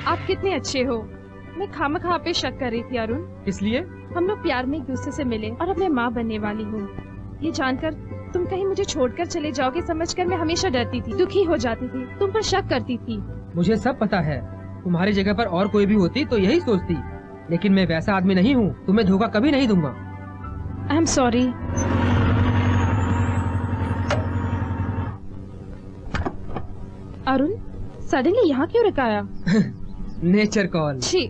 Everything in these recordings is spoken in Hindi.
आप कितने अच्छे हो। मैं खामखा पे शक कर रही थी अरुण। इसलिए हम लोग प्यार में एक दूसरे से मिले और अब मैं माँ बनने वाली हूँ। ये जानकर तुम कहीं मुझे छोड़कर चले जाओगे समझकर मैं हमेशा डरती थी, दुखी हो जाती थी, तुम पर शक करती थी। मुझे सब पता है। तुम्हारी जगह पर और कोई भी होती तो यही सोचती, लेकिन मैं वैसा आदमी नहीं हूँ। तुम्हें धोखा कभी नहीं दूंगा। I am sorry. Arun suddenly यहाँ क्यों रुकाया? Nature call. छी।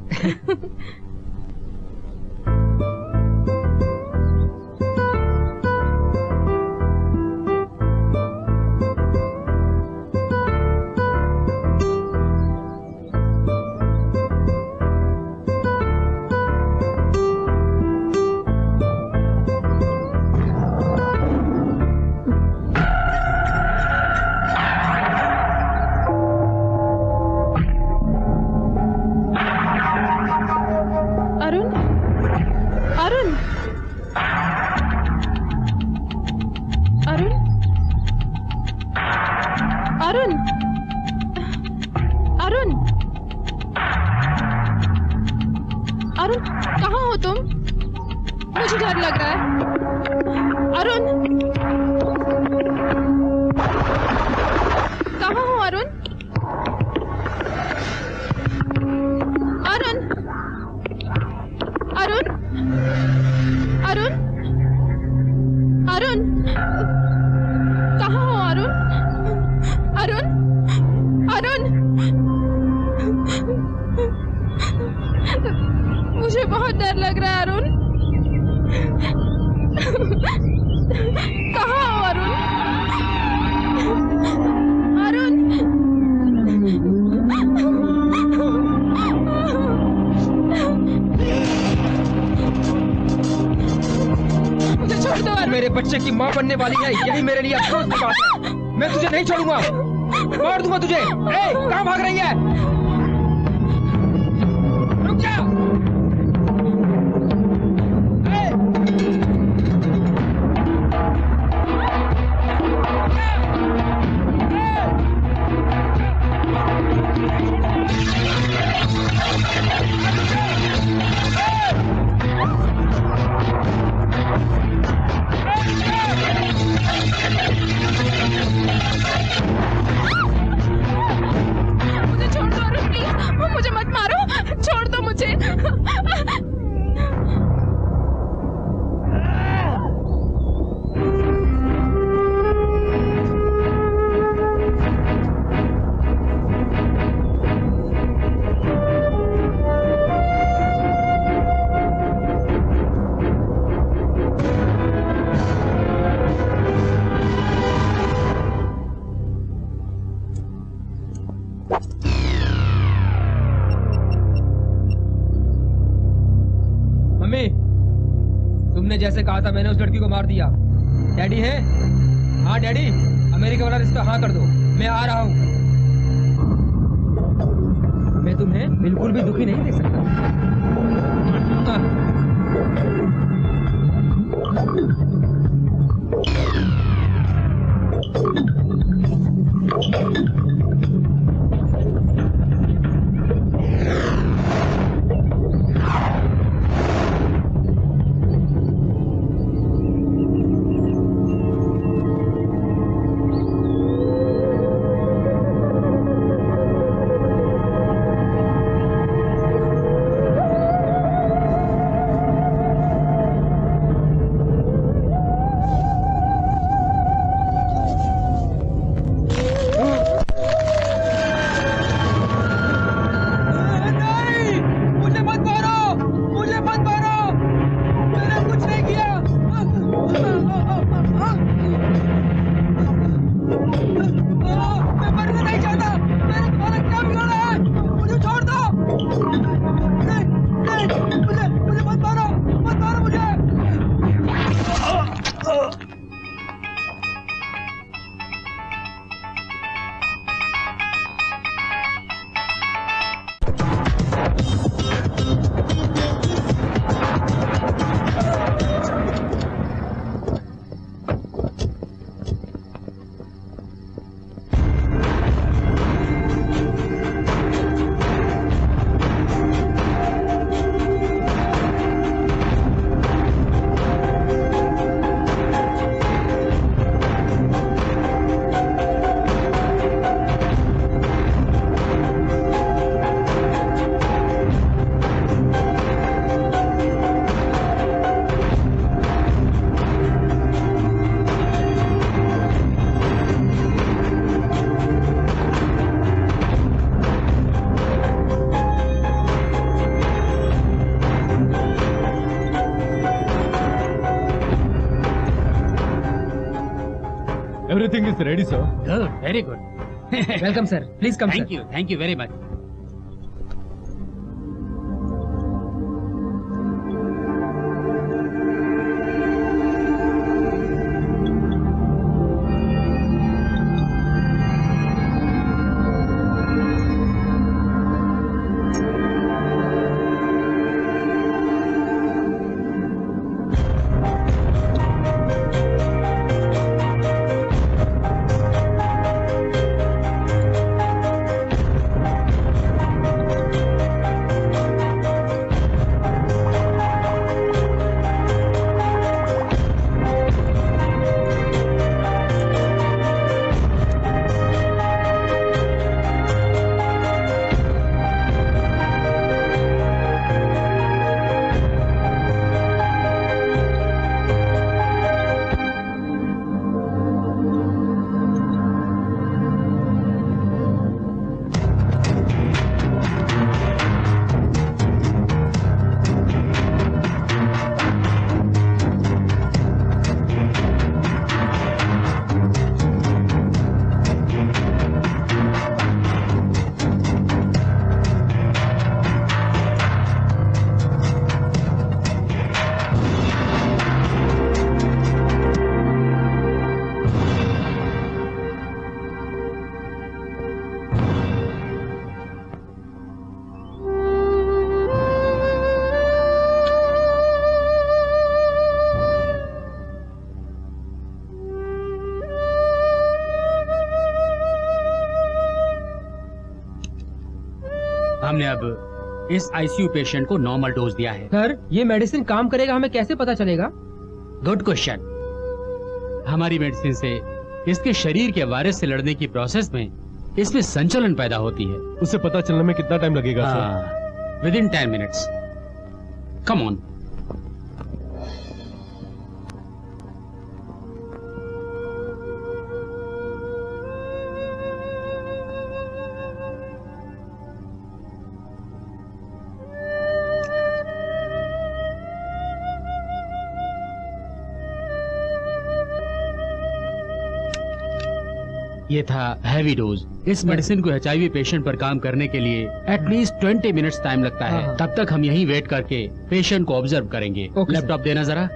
मुझे बहुत डर लग रहा है अरुण। कहाँ हो अरुण? अरुण मुझे छोड़ दो अरुण। मेरे बच्चे की माँ बनने वाली है, यही मेरे लिए अफसोस की बात है। मैं तुझे नहीं छोड़ूंगा, मार दूंगा तुझे। कहाँ भाग रही है? रुक जा। मुझे छोड़ दो अरुण प्लीज, मुझे मत मारो, छोड़ दो मुझे। तुमने जैसे कहा था मैंने उस लड़की को मार दिया। डैडी है? हाँ डैडी, अमेरिका वाला रिश्ता हाँ कर दो, मैं आ रहा हूँ। मैं तुम्हें बिल्कुल भी दुखी नहीं देख सकता। Everything is ready, sir. Good, very good. Welcome sir, please come Thank you very much. हमने अब इस आईसीयू पेशेंट को नॉर्मल डोज दिया है। सर, ये मेडिसिन काम करेगा हमें कैसे पता चलेगा? Good question. हमारी मेडिसिन से इसके शरीर के वायरस से लड़ने की प्रोसेस में इसमें संचलन पैदा होती है। उसे पता चलने में कितना टाइम लगेगा sir? Within 10 minutes. Come on. ये था हैवी डोज। इस मेडिसिन को एचआईवी पेशेंट पर काम करने के लिए एटलीस्ट 20 मिनट्स टाइम लगता है। तब तक हम यहीं वेट करके पेशेंट को ऑब्जर्व करेंगे। लैपटॉप देना जरा।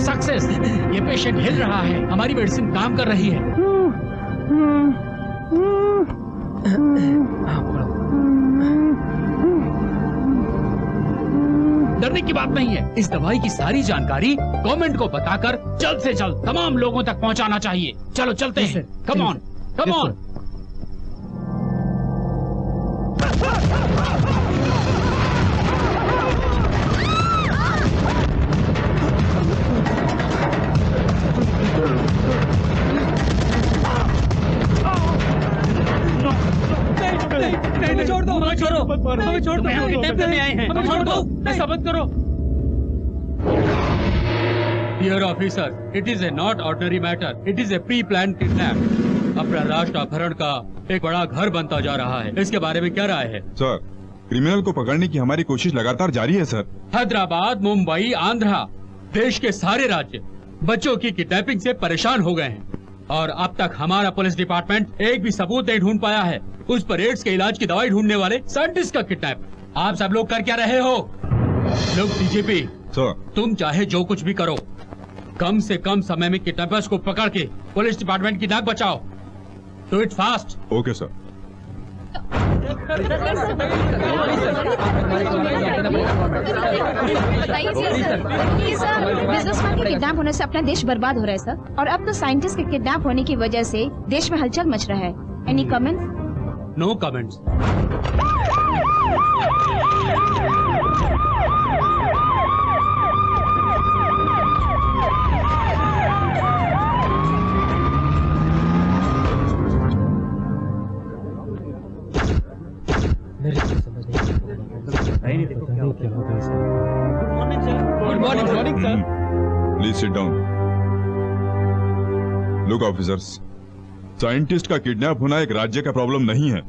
सक्सेस। ये पेशेंट हिल रहा है। हमारी मेडिसिन काम कर रही है। डरने की बात नहीं है। इस दवाई की सारी जानकारी गवर्नमेंट को बताकर जल्द से जल्द तमाम लोगों तक पहुंचाना चाहिए। चलो चलते हैं। Come on, come on. छोड़ दो, हमें छोड़ दो। हमें करने आए हैं, हमें छोड़ दो। ऐसा मत करो। Dear officer, it is a not ordinary matter. It is a pre-planned kidnap. अपना राष्ट्र अपहरण का एक बड़ा घर बनता जा रहा है। इसके बारे में क्या राय है? सर, क्रिमिनल को पकड़ने की हमारी कोशिश लगातार जारी है सर। हैदराबाद, मुंबई, आंध्रा, देश के सारे राज्य बच्चों की किडनैपिंग से परेशान हो गए हैं और अब तक हमारा पुलिस डिपार्टमेंट एक भी सबूत नहीं ढूंढ पाया है। उस पर एड्स के इलाज की दवाई ढूंढने वाले साइंटिस्ट का किडनैप। आप सब लोग कर क्या रहे हो? लोग डीजीपी सर, तुम चाहे जो कुछ भी करो, कम से कम समय में किडनैपर्स को पकड़ के पुलिस डिपार्टमेंट की नाक बचाओ। Do it fast. Okay sir. Businessman के किडनैप होने से अपना देश बर्बाद हो रहा है सर, और अब तो साइंटिस्ट के किडनैप होने की वजह से देश में हलचल मच रहा है। Any comments? No comments. Good morning sir. Please sit down. Look officers, scientist का किडनैप होना एक राज्य का प्रॉब्लम नहीं है।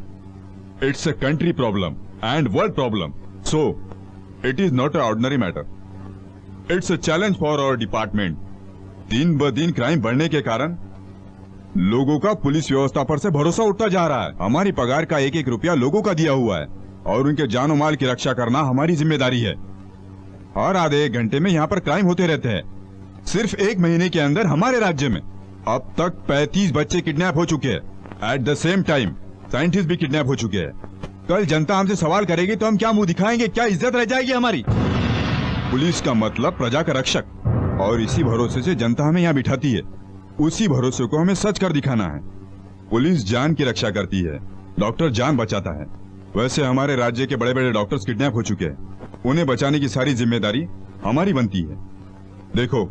It's a country problem and world problem. So it is not a ordinary matter. It's a challenge for our department. दिन ब दिन क्राइम बढ़ने के कारण लोगों का पुलिस व्यवस्था पर से भरोसा उठता जा रहा है। हमारी पगार का एक एक रुपया लोगों का दिया हुआ है और उनके जानो माल की रक्षा करना हमारी जिम्मेदारी है। हर आधे एक घंटे में यहाँ पर क्राइम होते रहते हैं। सिर्फ एक महीने के अंदर हमारे राज्य में अब तक 35 बच्चे किडनैप हो चुके हैं। At the same time scientist भी किडनैप हो चुके हैं। कल जनता हमसे सवाल करेगी तो हम क्या मुंह दिखाएंगे? क्या इज्जत रह जाएगी हमारी? पुलिस का मतलब प्रजा का रक्षक, और इसी भरोसे से जनता हमें यहाँ बिठाती है। उसी भरोसे को हमें सच कर दिखाना है। पुलिस जान की रक्षा करती है, डॉक्टर जान बचाता है। वैसे हमारे राज्य के बड़े बड़े डॉक्टर्स किडनैप हो चुके हैं। उन्हें बचाने की सारी जिम्मेदारी हमारी बनती है। देखो,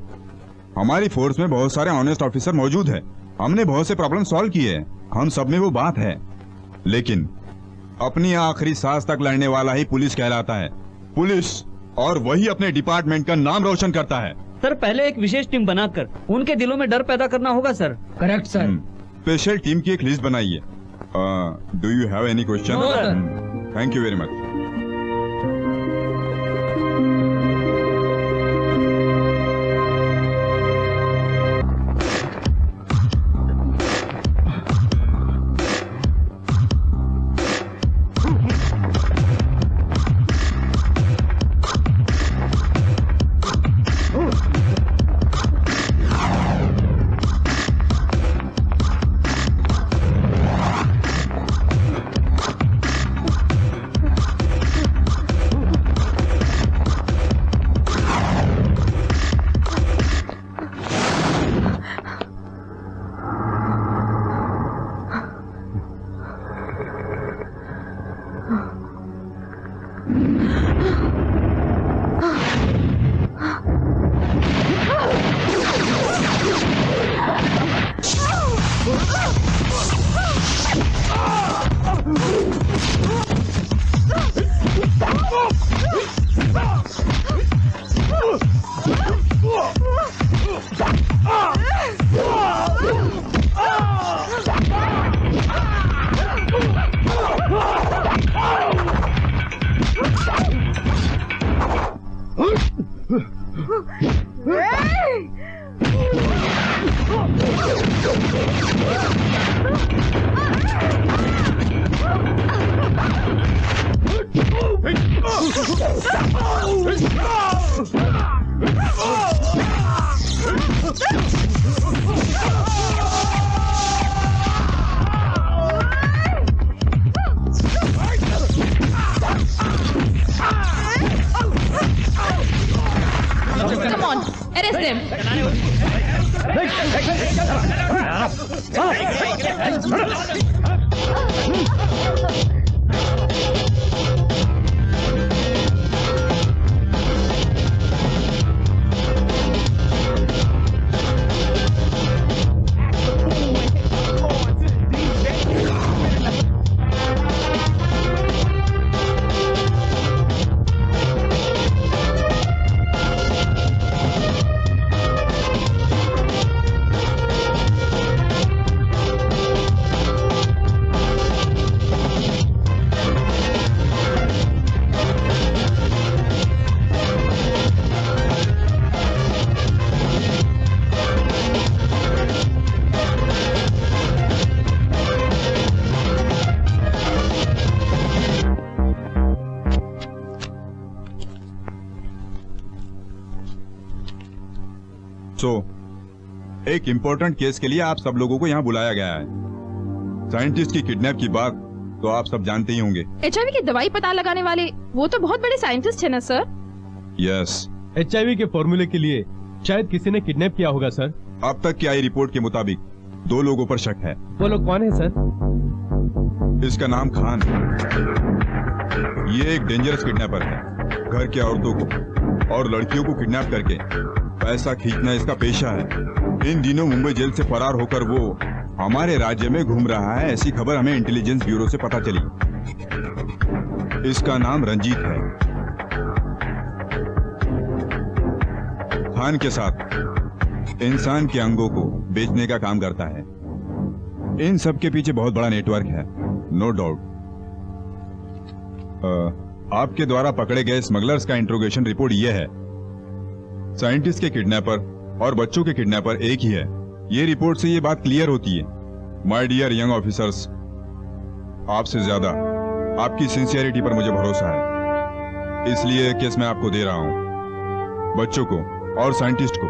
हमारी फोर्स में बहुत सारे ऑनेस्ट ऑफिसर मौजूद हैं। हमने बहुत से प्रॉब्लम सॉल्व किए हैं, हम सब में वो बात है। लेकिन अपनी आखिरी सांस तक लड़ने वाला ही पुलिस कहलाता है। पुलिस, और वही अपने डिपार्टमेंट का नाम रोशन करता है। सर, पहले एक विशेष टीम बनाकर उनके दिलों में डर पैदा करना होगा sir. Correct sir. Special team की एक लिस्ट बनाइए। Do you have any question? No, sir. Thank you very much. Come on, arrest them. सो एक इम्पोर्टेंट केस के लिए आप सब लोगों को यहाँ बुलाया गया है। साइंटिस्ट की किडनैप की बात तो आप सब जानते ही होंगे। HIV की दवाई पता लगाने वाले वो तो बहुत बड़े साइंटिस्ट है ना सर? यस। HIV के फॉर्मूले के लिए शायद किसी ने किडनैप किया होगा सर। अब तक की आई रिपोर्ट के मुताबिक 2 लोगों पर शक है। वो लोग कौन है सर? इसका नाम खान है। ये एक डेंजरस किडनैपर है। घर के औरतों को और लड़कियों को किडनैप करके पैसा खींचना इसका पेशा है। इन दिनों मुंबई जेल से फरार होकर वो हमारे राज्य में घूम रहा है, ऐसी खबर हमें इंटेलिजेंस ब्यूरो से पता चली। इसका नाम रंजीत है। खान के साथ इंसान के अंगों को बेचने का काम करता है। इन सब के पीछे बहुत बड़ा नेटवर्क है, नो डाउट। आपके द्वारा पकड़े गए स्मगलर्स का इंट्रोगेशन रिपोर्ट यह है। साइंटिस्ट के किडनैपर और बच्चों के किडनैपर एक ही है। ये रिपोर्ट से ये बात क्लियर होती है। माय डियर यंग ऑफिसर्स, आपसे ज्यादा आपकी सिंसियरिटी पर मुझे भरोसा है, इसलिए केस मैं आपको दे रहा हूं। बच्चों को और साइंटिस्ट को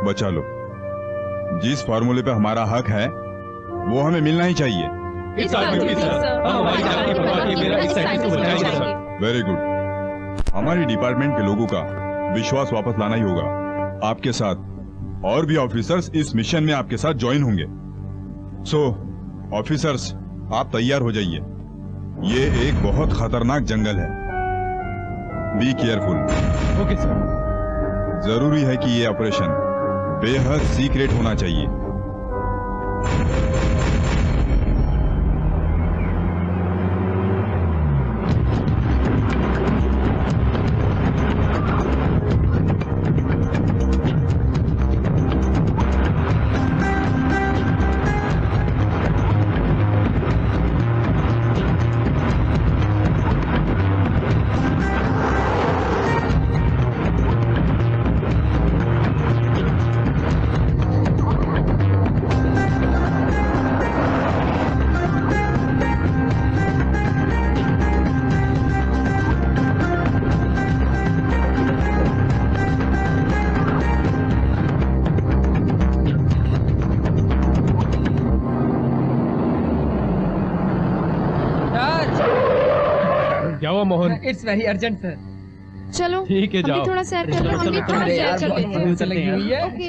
बचा लो। जिस फॉर्मूले पे हमारा हक है वो हमें मिलना ही चाहिए। Very good. हमारी डिपार्टमेंट के लोगों का विश्वास वापस लाना ही होगा। आपके साथ और भी ऑफिसर्स इस मिशन में आपके साथ ज्वाइन होंगे। सो ऑफिसर्स, आप तैयार हो जाइए। ये एक बहुत खतरनाक जंगल है। Be careful. Okay sir. जरूरी है कि ये ऑपरेशन बेहद सीक्रेट होना चाहिए। क्या हुआ Mohan? It's very urgent sir. चलो ठीक है, हम भी जाओ। थोड़ा सैर कर लो। हम भी थोड़ा सैर कर लेते हैं। भूख लगी हुई है। ओके।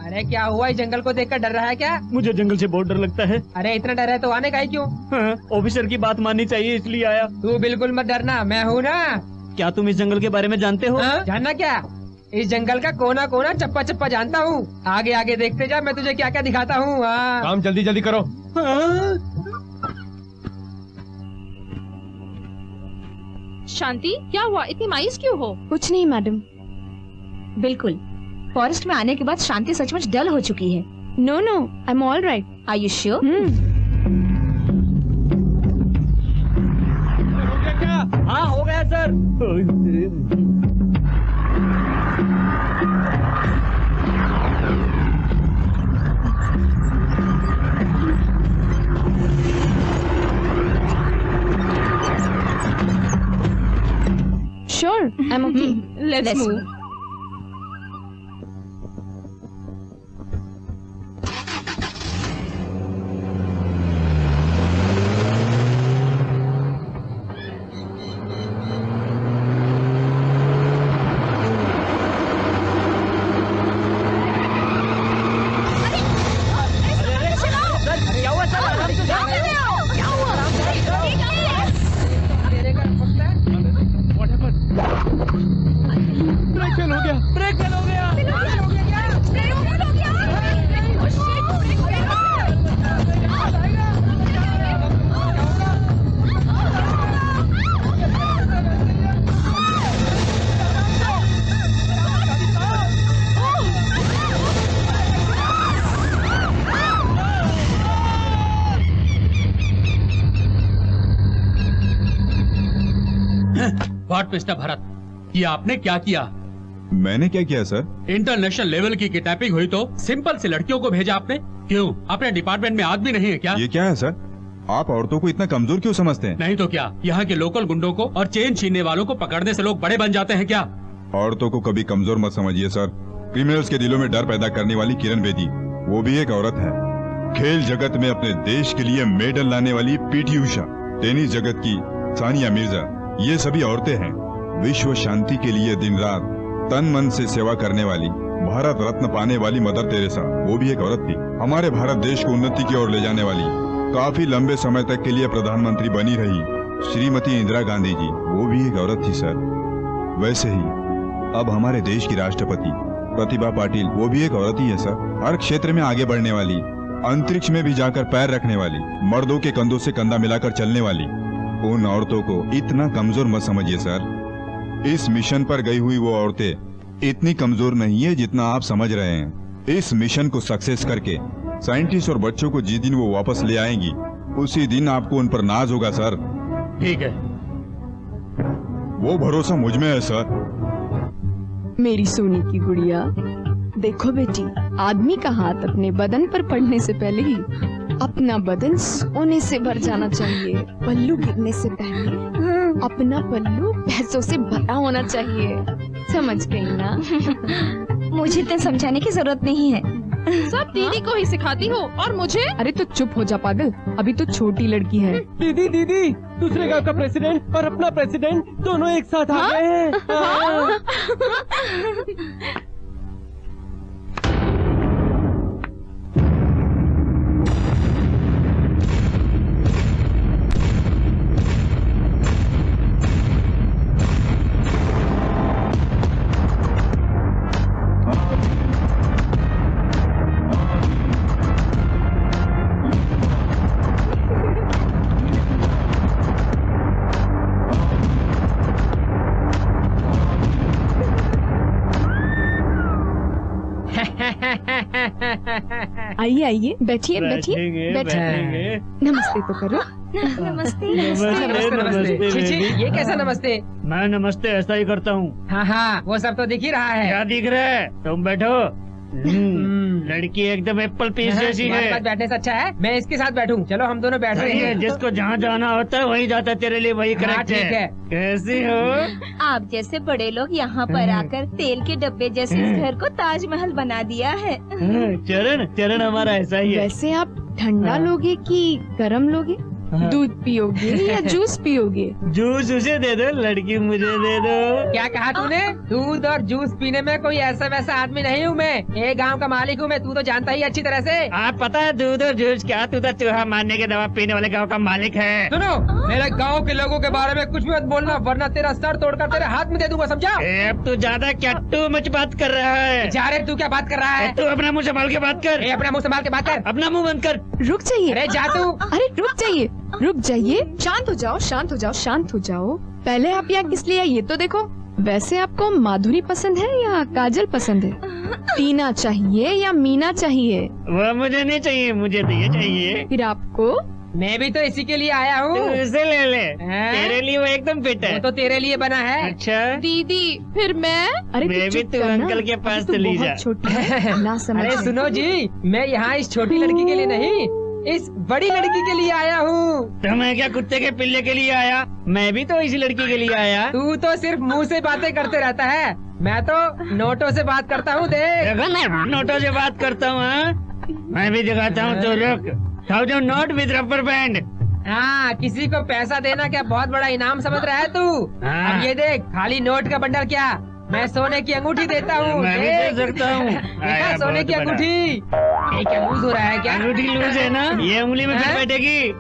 अरे क्या हुआ? इस जंगल को देखकर डर रहा है क्या? मुझे जंगल से बहुत डर लगता है। अरे इतना डर है तो आने का ही क्यों? हाँ, ऑफिसर की बात माननी चाहिए इसलिए आया। तू बिल्कुल मत डरना, मैं हूँ ना। क्या तुम इस जंगल के बारे में जानते हो? हाँ? जानना क्या? इस जंगल का कोना कोना चप्पा चप्पा जानता हूँ। आगे आगे देखते जा, मैं तुझे क्या क्या दिखाता हूँ। काम जल्दी जल्दी करो। शांति, क्या हुआ? इतनी मायूस क्यों हो? कुछ नहीं मैडम। बिल्कुल, फॉरेस्ट में आने के बाद शांति सचमुच डल हो चुकी है। No no, I am all right. Are you sure? हाँ हो गया sir. Sure, I'm okay. Let's move. What mister Bharat, ये आपने क्या किया? मैंने क्या किया सर? इंटरनेशनल लेवल की किडनैपिंग हुई तो सिंपल से लड़कियों को भेजा आपने? क्यों, अपने डिपार्टमेंट में आदमी नहीं है क्या? ये क्या है सर? आप औरतों को इतना कमजोर क्यों समझते हैं? नहीं तो क्या, यहाँ के लोकल गुंडों को और चेन छीनने वालों को पकड़ने से लोग बड़े बन जाते हैं क्या? औरतों को कभी कमजोर मत समझिए सर। क्रिमिनल्स के दिलों में डर पैदा करने वाली किरण बेदी, वो भी एक औरत है। खेल जगत में अपने देश के लिए मेडल लाने वाली पीटी उषा, टेनिस जगत की सानिया मिर्जा, ये सभी औरतें हैं। विश्व शांति के लिए दिन रात तन मन से सेवा करने वाली, भारत रत्न पाने वाली मदर तेरेसा, वो भी एक औरत थी। हमारे भारत देश को उन्नति की ओर ले जाने वाली, काफी लंबे समय तक के लिए प्रधानमंत्री बनी रही श्रीमती इंदिरा गांधी जी, वो भी एक औरत थी सर। वैसे ही अब हमारे देश की राष्ट्रपति प्रतिभा पाटिल, वो भी एक औरत ही है सर। हर क्षेत्र में आगे बढ़ने वाली, अंतरिक्ष में भी जाकर पैर रखने वाली, मर्दों के कंधों से कंधा मिलाकर चलने वाली, उन औरतों को इतना कमजोर मत समझिए सर। इस मिशन पर गई हुई वो औरतें इतनी कमजोर नहीं है जितना आप समझ रहे हैं। इस मिशन को सक्सेस करके साइंटिस्ट और बच्चों को जिस दिन वो वापस ले आएंगी, उसी दिन आपको उन पर नाज होगा सर। ठीक है। वो भरोसा मुझ में है सर। मेरी सोने की गुड़िया, देखो बेटी, आदमी का हाथ अपने बदन पर पड़ने से पहले ही अपना बदन सोने से भर जाना चाहिए। पल्लू गिरने से पहले अपना पल्लू पैसों से भरा होना चाहिए। समझ गई ना? मुझे इतना समझाने की जरूरत नहीं है। सब दीदी को ही सिखाती हो और मुझे। अरे तो चुप हो जा पागल, अभी तो छोटी लड़की है। दीदी दीदी, दूसरे गांव का प्रेसिडेंट और अपना प्रेसिडेंट दोनों एक साथ आ गए हैं। हाँ। आइए आइए, बैठिए बैठिए बैठिए। नमस्ते तो करो। नमस्ते। नमस्ते। छी, ये कैसा नमस्ते? मैं नमस्ते ऐसा ही करता हूँ। हाँ हाँ, वो सब तो दिख ही रहा है। क्या दिख रहा है? तुम बैठो। लड़की एकदम एप्पल पीस जैसी तुम्हारे है। पास बैठने से अच्छा है मैं इसके साथ बैठूं। चलो हम दोनों बैठ रहे सही है, हैं। जिसको जहाँ जाना होता है वहीं जाता है, तेरे लिए वही हाँ, करेक्ट ठीक है। कैसी हो? आप जैसे बड़े लोग यहाँ पर आकर तेल के डब्बे जैसे इस घर को ताजमहल बना दिया है। चरण चरण हमारा ऐसा ही है। वैसे आप ठंडा लोगे कि गरम लोगे? दूध पियोगे या जूस पियोगे? जूस उसे दे दो, लड़की मुझे दे दो। क्या कहा तूने? दूध और जूस पीने में कोई ऐसा वैसा आदमी नहीं हूँ मैं। एक गांव का मालिक हूँ मैं, तू तो जानता ही अच्छी तरह से। आप पता है दूध और जूस क्या? तू तो चूहा मारने के दवा पीने वाले गांव का मालिक है। सुनो, मेरे गांव के लोगों के बारे में कुछ भी मत बोलना, वरना तेरा सर तोड़कर तेरे हाथ में दे दूंगा, समझा? अब तू ज्यादा क्याट्टू मच बात कर रहा है। जा रे, तू क्या बात कर रहा है? तू अपना मुंह संभाल के बात कर। अपना मुंह संभाल के बात कर। अपना मुंह बंद कर। रुक जाइए। अरे जा तू। अरे रुक जाइए, रुक जाइए। शांत हो जाओ, शांत हो जाओ, शांत हो जाओ। पहले आप यहाँ किस लिए आए ये तो देखो। वैसे आपको माधुरी पसंद है या काजल पसंद है? टीना चाहिए या मीना चाहिए? वो मुझे नहीं चाहिए, मुझे तो ये चाहिए। फिर आपको? मैं भी तो इसी के लिए आया हूँ। तू इसे ले ले, हैं? तेरे लिए वो एकदम फिट है। वो तो तेरे लिए बना है। अच्छा, दीदी फिर मैं? अरे मैं तू भी चुप तू कर ना, अंकल के अभी पास तू चली जा। बहुत छोटी है, ना समझ। अरे सुनो जी, मैं यहाँ इस छोटी लड़की के लिए नहीं, इस बड़ी लड़की के लिए आया हूँ। तो मैं क्या कुत्ते के पिल्ले के लिए आया? मैं भी तो इसी लड़की के लिए आया। तू तो सिर्फ मुंह से बातें करते रहता है, मैं तो नोटों से बात करता हूँ। देख, देखो मैं नोटों से बात करता हूँ। हाँ? मैं भी दिखाता हूँ, तो रुक। 1000 नोट विद रबर बैंड। हाँ, किसी को पैसा देना क्या बहुत बड़ा इनाम समझ रहा है तू? हाँ। अब ये देख, खाली नोट का बंडल क्या, मैं सोने की अंगूठी देता हूँ। मैं भी दे सकता हूँ। देखा, आया, सोने बहुत की बड़ा। अंगूठी। ये क्या लूज हो रहा है क्या? अंगूठी लूज है ना, ये उंगली में फिट हैं? बैठेगी।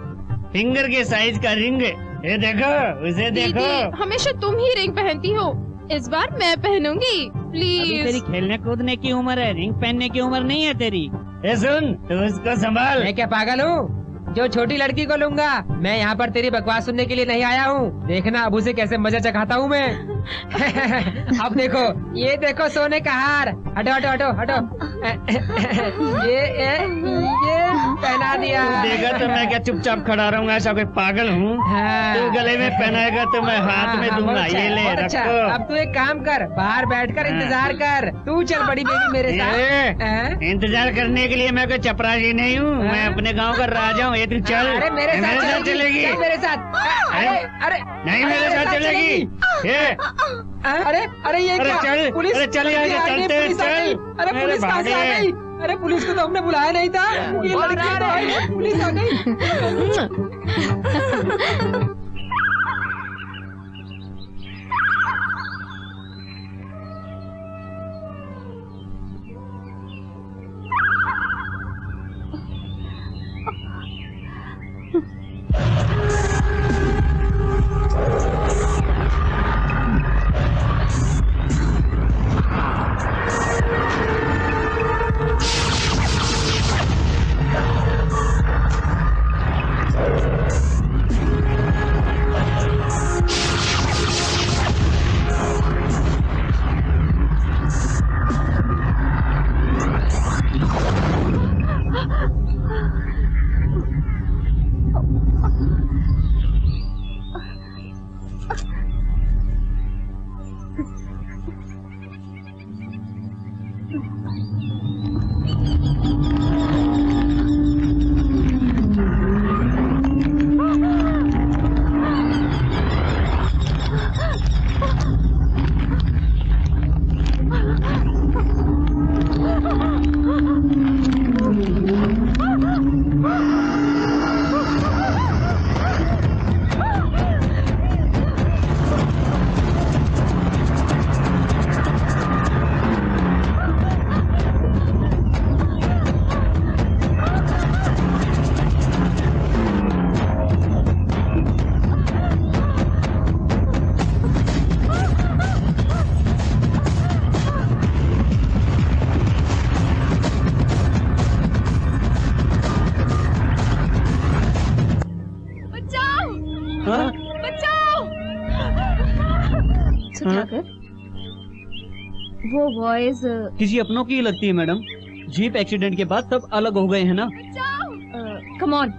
फिंगर के साइज का रिंग। ये देखो, उसे दीदी देखो। हमेशा तुम ही रिंग पहनती हो, इस बार मैं पहनूंगी अभी तेरी प्लीज। खेलने कूदने की उम्र है, रिंग पहनने की उम्र नहीं है तेरी। ए सुन, तू उसको संभाल। मैं क्या पागल हूँ जो छोटी लड़की को लूंगा? मैं यहाँ पर तेरी बकवास सुनने के लिए नहीं आया हूँ। देखना अब उसे कैसे मजा चखाता हूँ मैं। अब देखो, ये देखो सोने का हार। हटो हटो हटो हटो। ये पहना दिया। देखा तो मैं क्या चुपचाप खड़ा रहूंगा, ऐसा कोई पागल हूँ? हाँ। तू गले में पहनाएगा तो मैं हाथ में हाँ, दूंगा। बहुत अच्छा ये है, ले बहुत अच्छा। रखो। अब तू एक काम कर, बाहर बैठकर हाँ। इंतजार कर। तू चल बड़ी बेबी मेरे साथ। ये, हाँ? इंतजार करने के लिए मैं कोई चपरासी नहीं हूँ। मैं हाँ? अपने गांव का राजा हूँ। ये तू चल। अरे मेरे साथ चलेगी। चल मेरे साथ। अरे अरे नहीं, मेरे साथ चलेगी। ये अरे अरे ये अरे क्या? चल, पुलिस अरे चल यहाँ से, आ गई, चलते हैं, पुलिस आ गई। चल। अरे मेरे पुलिस कहाँ से आ भागे। गई? अरे पुलिस को तो हमने बुलाया नहीं था। ये लड़की तो आई, पुलिस आ गई। सुधाकर, वो वॉइस किसी अपनों की लगती है मैडम। जीप एक्सीडेंट के बाद सब अलग हो गए हैं ना। Come on.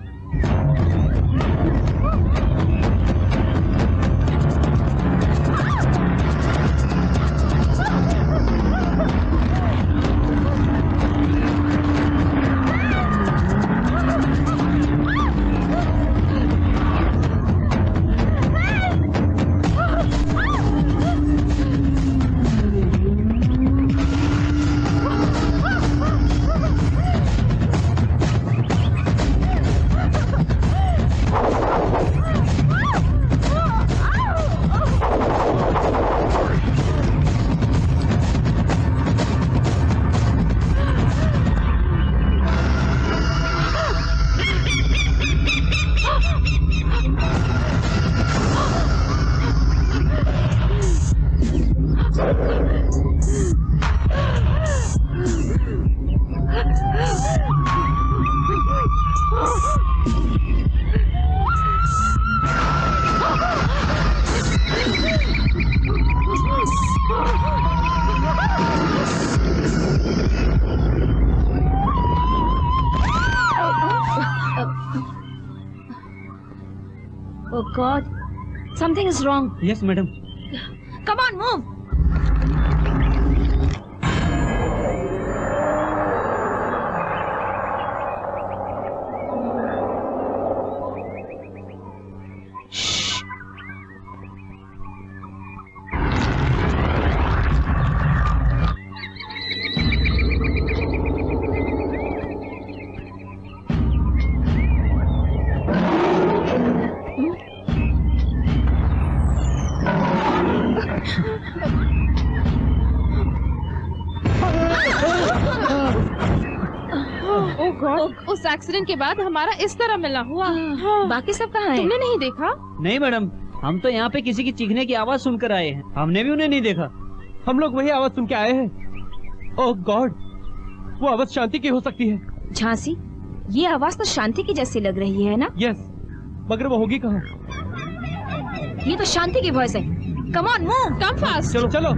Oh God, something is wrong. Yes madam. Come on, move. Oh God, उस एक्सीडेंट के बाद हमारा इस तरह मिलना हुआ। हाँ। बाकी सब कहाँ हैं? तुमने नहीं देखा? नहीं मैडम, हम तो यहाँ पे किसी की चीखने की आवाज सुनकर आए हैं। हमने भी उन्हें नहीं देखा। हम लोग वही आवाज सुन के आए हैं। ओह गॉड, वो आवाज शांति की हो सकती है। झांसी, ये आवाज तो शांति की जैसी लग रही है ना? यस, मगर वो होगी कहाँ? ये तो शांति की वॉइस है। Come on, move, come fast. चलो चलो।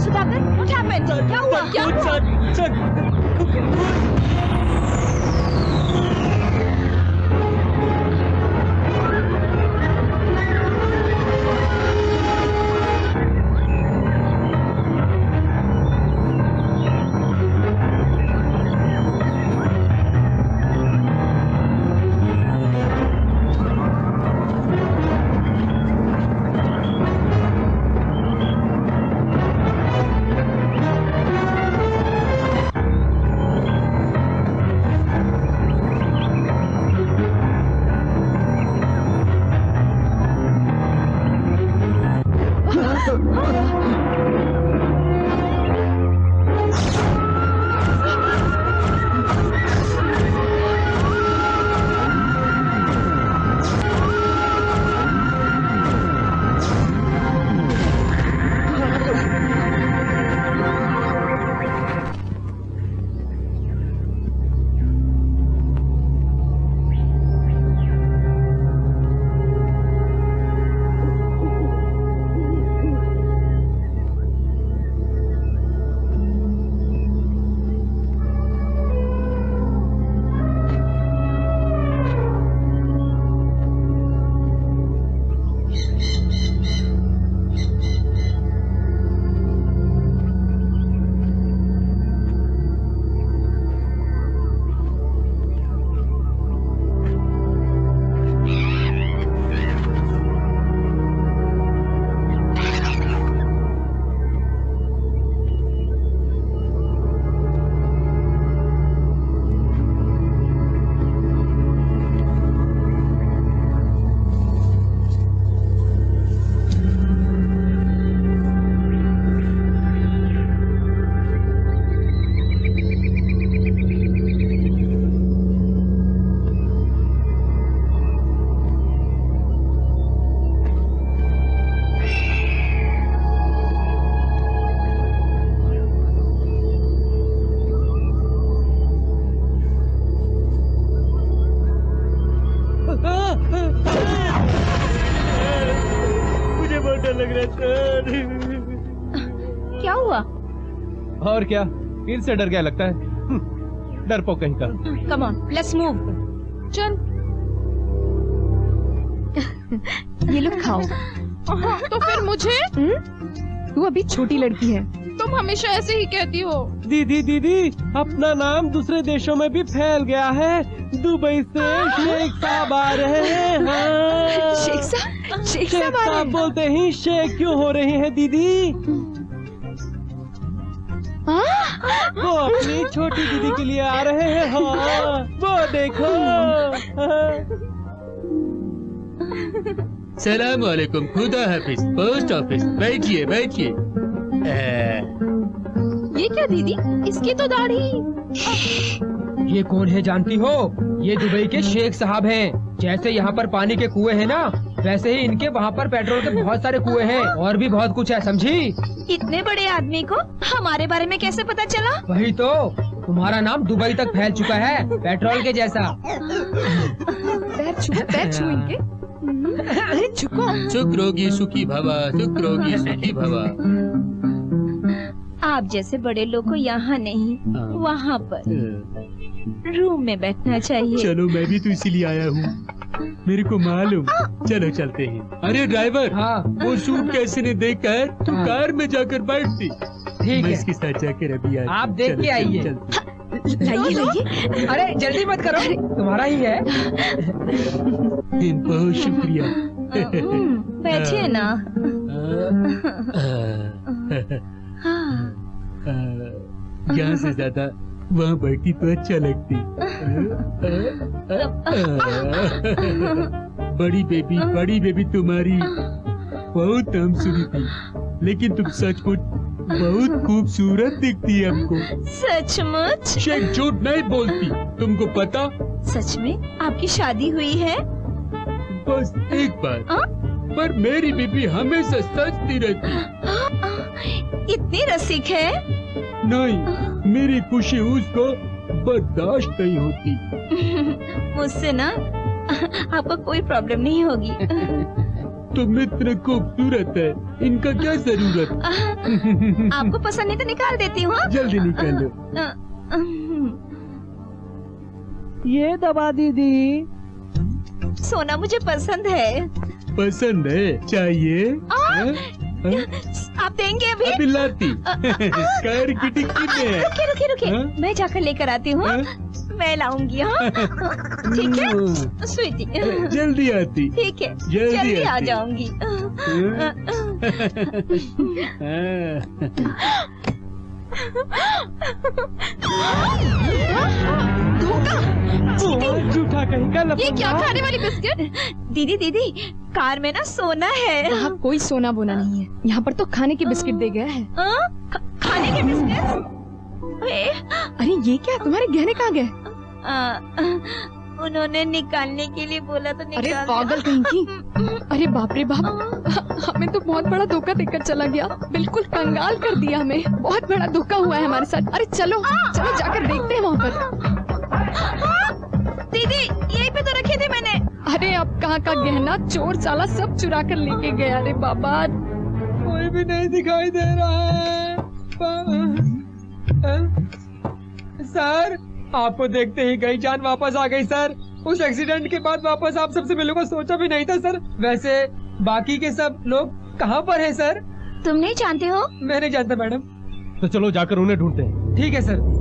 Sudhakar, what happened? क्या हुआ? क्या हुआ? क्या हुआ? और क्या, फिर से डर गया लगता है। डरपोक कहीं का। Come on, let's move. चल। ये लो खाओ। तो फिर मुझे? तू अभी छोटी लड़की है। तुम हमेशा ऐसे ही कहती हो। दीदी दीदी, अपना नाम दूसरे देशों में भी फैल गया है। दुबई से शेख साहब आ रहे हैं। हाँ। शेख साहब शेख साहब बोलते ही शेख क्यों हो रही हैं दीदी? वो अपनी छोटी दीदी के लिए आ रहे हैं। हाँ, वो देखो। सलाम वालेकुम, खुदा हाफिज, पोस्ट ऑफिस। बैठिए बैठिए। ये क्या दीदी, इसकी तो दाढ़ी। ये कौन है जानती हो? ये दुबई के शेख साहब हैं। जैसे यहाँ पर पानी के कुएं हैं ना, वैसे ही इनके वहाँ पर पेट्रोल के बहुत सारे कुएं हैं और भी बहुत कुछ है, समझी? इतने बड़े आदमी को हमारे बारे में कैसे पता चला? वही तो, तुम्हारा नाम दुबई तक फैल चुका है, पेट्रोल के जैसा। पैर छू इनके। अरे झुको। शुक्रोगी सुखी भवा, शुक्रोगी सुखी भवा। आप जैसे बड़े लोग को यहाँ नहीं, वहाँ पर रूम में बैठना चाहिए। चलो, मैं भी तो इसीलिए आया हूँ, मेरे को मालूम। चलो चलते हैं। अरे ड्राइवर, हाँ। वो सूट कैसे ने देखकर तुम हाँ। कार में जाकर बैठती। ठीक मैं है, इसके साथ जाकर अभी आता हूँ। आप देख के आइए। लाइए लाइए। अरे जल्दी मत करो, तुम्हारा ही है। बहुत शुक्रिया। बैठिए ना। यहाँ से ज्यादा वहाँ बैठी तो अच्छा लगती। बड़ी बेबी तुम्हारी बहुत नाम सुनी थी, लेकिन तुम सचमुच बहुत खूबसूरत दिखती है हमको। सचमुच? शेख झूठ नहीं बोलती, तुमको पता? सच में आपकी शादी हुई है? बस एक बार। पर मेरी बीबी हमेशा सचती रहती। इतनी रसिक है? नहीं, मेरी खुशी उसको बर्दाश्त नहीं होती। मुझसे ना आपको कोई प्रॉब्लम नहीं होगी। तुम इतने खूबसूरत है, इनका क्या जरूरत? आपको पसंद नहीं तो निकाल देती हूँ। जल्दी निकालो। ये दबा दीदी। सोना मुझे पसंद है। पसंद है? चाहिए? हाँ? आप देंगे अभी? अभी लाती। कार की टिक्की में है। रुकिए रुकिए रुकिए, हाँ? मैं जाकर लेकर आती हूँ। हाँ? मैं लाऊंगी। हाँ ठीक है स्वीटी। जल्दी आती। ठीक है, जल्दी जल्दी आ आती। जाऊंगी। झूठा कहीं का ये क्या लफंगा। खाने वाली बिस्किट? दीदी दीदी, कार में ना सोना है। यहाँ कोई सोना बोना नहीं है, यहाँ पर तो खाने की बिस्किट दे गया है। खाने के बिस्किट? अरे ये क्या, तुम्हारे गहने कहाँ गए? उन्होंने निकालने के लिए बोला तो अरे निकाल दिया। पागल कहीं की। अरे बाप रे बाप, हमें तो बहुत बड़ा धोखा देकर चला गया। बिल्कुल कंगाल कर दिया हमें। बहुत बड़ा धोखा हुआ है हमारे साथ। अरे चलो चलो जाकर देखते हैं वहाँ पर। दीदी यहीं पे तो रखे थे मैंने। अरे अब कहाँ का गहना, चोर साला सब चुरा कर लेके गया। अरे बाबा, कोई भी नहीं दिखाई दे रहा है। सर, आपको देखते ही गई जान वापस आ गई सर। उस एक्सीडेंट के बाद वापस आप सबसे मिलूंगा सोचा भी नहीं था सर। वैसे बाकी के सब लोग कहाँ पर हैं सर? तुम नहीं जानते हो? मैं नहीं जानता मैडम। तो चलो जाकर उन्हें ढूंढते हैं। ठीक है सर।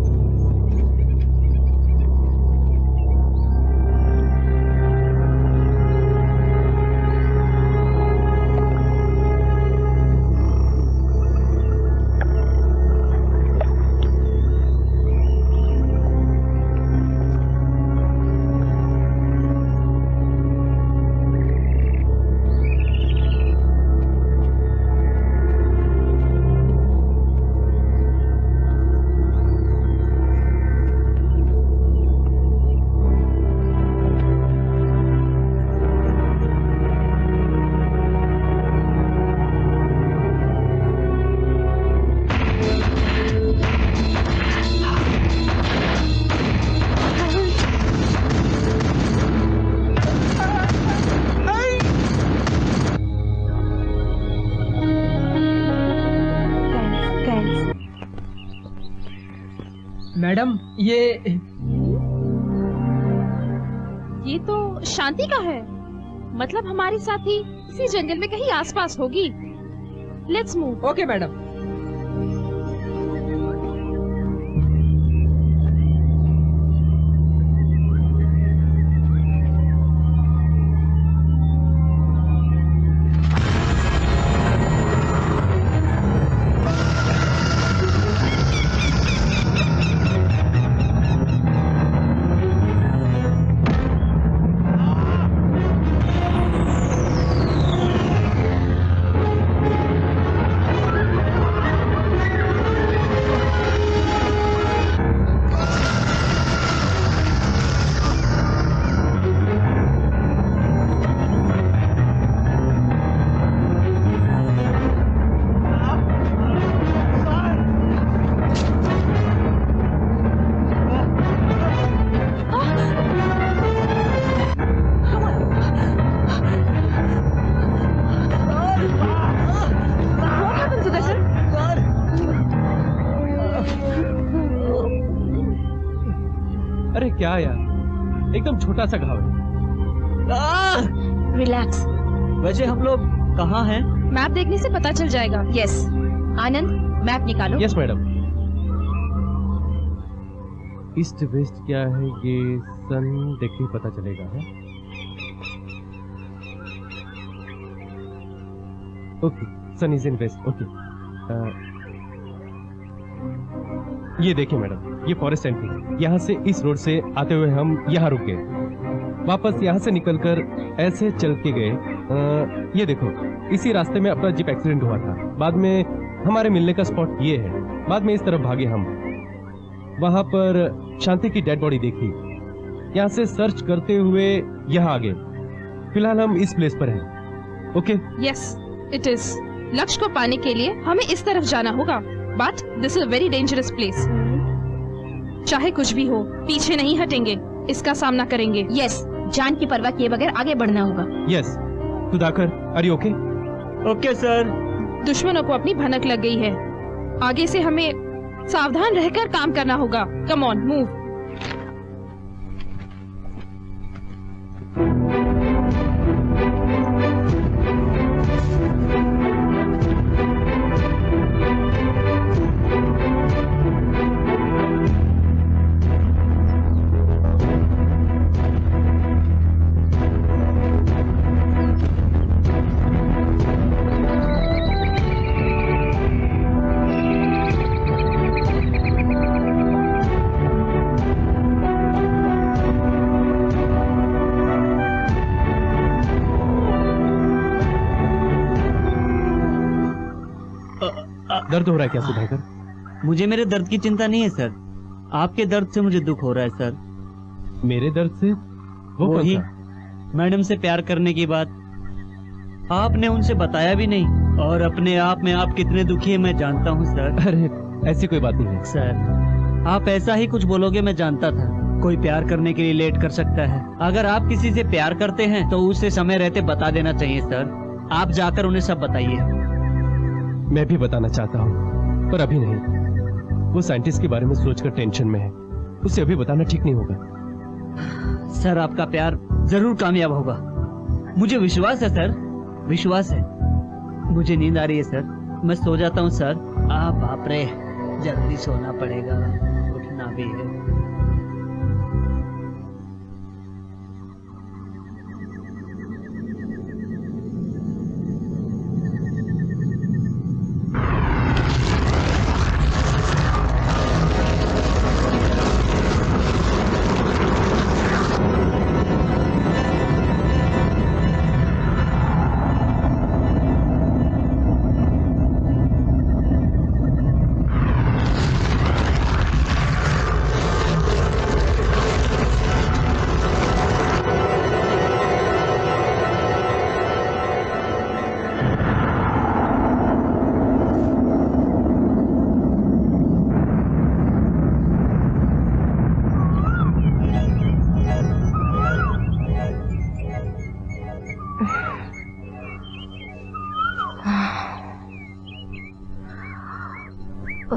मैडम ये तो शांति का है। मतलब हमारी साथी इसी जंगल में कहीं आसपास होगी। Let's move. Okay madam. अरे क्या यार, एकदम छोटा सा घाव है। रिलैक्स। वैसे हम लोग कहाँ हैं? मैप देखने से पता चल जाएगा। यस। आनंद, मैप निकालो। Yes madam. ईस्ट वेस्ट क्या है ये सन देख के पता चलेगा है। Okay, sun is in west. Okay, ये देखिए मैडम, ये फॉरेस्ट एंट्री है। यहाँ से इस रोड से आते हुए हम यहाँ रुक गए, वापस यहाँ से निकलकर ऐसे चल के गए। ये देखो, इसी रास्ते में अपना जीप एक्सीडेंट हुआ था। बाद में हमारे मिलने का स्पॉट ये है। बाद में इस तरफ भागे हम, वहां पर शांति की डेड बॉडी देखी। यहाँ से सर्च करते हुए यहाँ आ गए। फिलहाल हम इस प्लेस पर हैं। ओके? Yes, it is. लक्ष्य को पाने के लिए हमें इस तरफ जाना होगा, but this is a very dangerous place. चाहे कुछ भी हो, पीछे नहीं हटेंगे, इसका सामना करेंगे। यस, जान की परवाह किए बगैर आगे बढ़ना होगा। Yes. Sudhakar, are you okay? Okay sir. दुश्मनों को अपनी भनक लग गई है। आगे से हमें सावधान रहकर काम करना होगा। Come on, move. दर्द हो रहा है क्या सुधाकर? मुझे मेरे दर्द की चिंता नहीं है सर, आपके दर्द से मुझे दुख हो रहा है सर। मेरे दर्द से? वो कौन वही, सा? मैडम से प्यार करने की बात आपने उनसे बताया भी नहीं, और अपने आप में आप कितने दुखी है मैं जानता हूँ सर। अरे ऐसी कोई बात नहीं है सर, आप ऐसा ही कुछ बोलोगे मैं जानता था। कोई प्यार करने के लिए लेट कर सकता है। अगर आप किसी से प्यार करते हैं तो उसे समय रहते बता देना चाहिए सर। आप जाकर उन्हें सब बताइए। मैं भी बताना चाहता हूँ, पर अभी नहीं। वो साइंटिस्ट के बारे में सोचकर टेंशन में है, उसे अभी बताना ठीक नहीं होगा। सर, आपका प्यार जरूर कामयाब होगा, मुझे विश्वास है सर, विश्वास है। मुझे नींद आ रही है सर, मैं सो जाता हूँ सर। बाप रे, जल्दी सोना पड़ेगा, उठना भी है। Oh.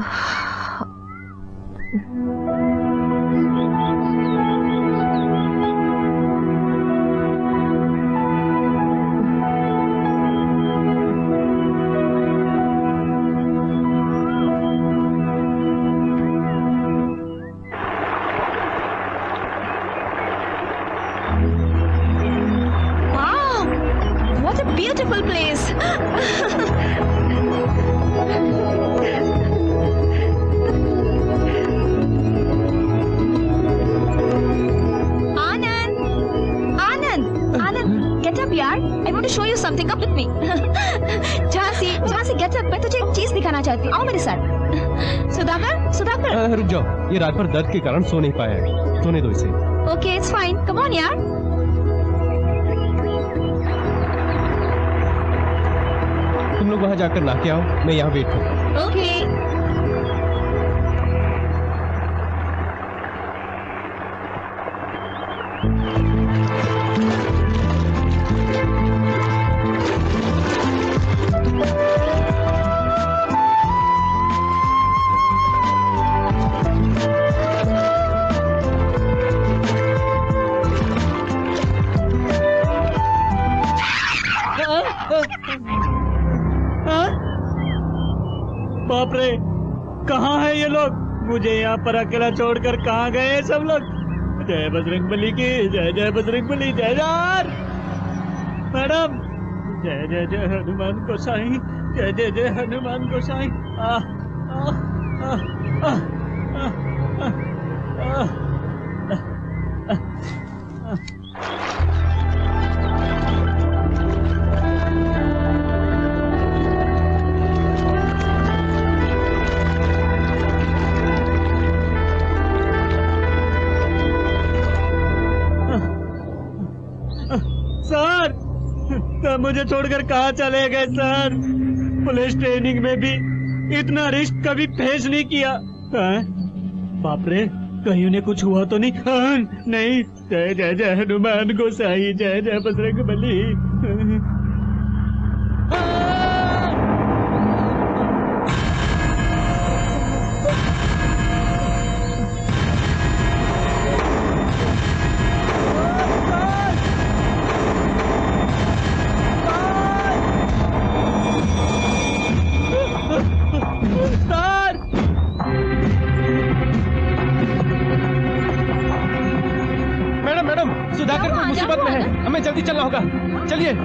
मैं तुझे एक चीज दिखाना चाहती हूँ, आओ मेरे साथ। सुधाकर, सुधाकर। रुक जाओ, ये रात भर दर्द के कारण सो नहीं पाया है, सोने दो इसे। Okay, it's fine, come on यार। तुम लोग वहाँ जाकर नहा के आओ, मैं यहाँ वेट करूँ। ओके। बाप रे, कहाँ है ये लोग? मुझे यहाँ पर अकेला छोड़कर कहाँ गए हैं सब लोग? जय बजरंगबली की जय, जय बजरंगबली जय जय। मैडम, जय जय जय हनुमान गोसाई, जय जय जय हनुमान गोसाई। आ आ आ आ आ आ आ सर, तब मुझे छोड़कर कहाँ चले गए सर? पुलिस ट्रेनिंग में भी इतना रिस्क कभी फेस नहीं किया। बाप रे, कहीं उन्हें कुछ हुआ तो नहीं? नहीं। जय जय जय हनुमान गोसाई, जय जय बजरंगबली। सुधाकर कोई मुसीबत में है, हमें जल्दी चलना होगा, चलिए।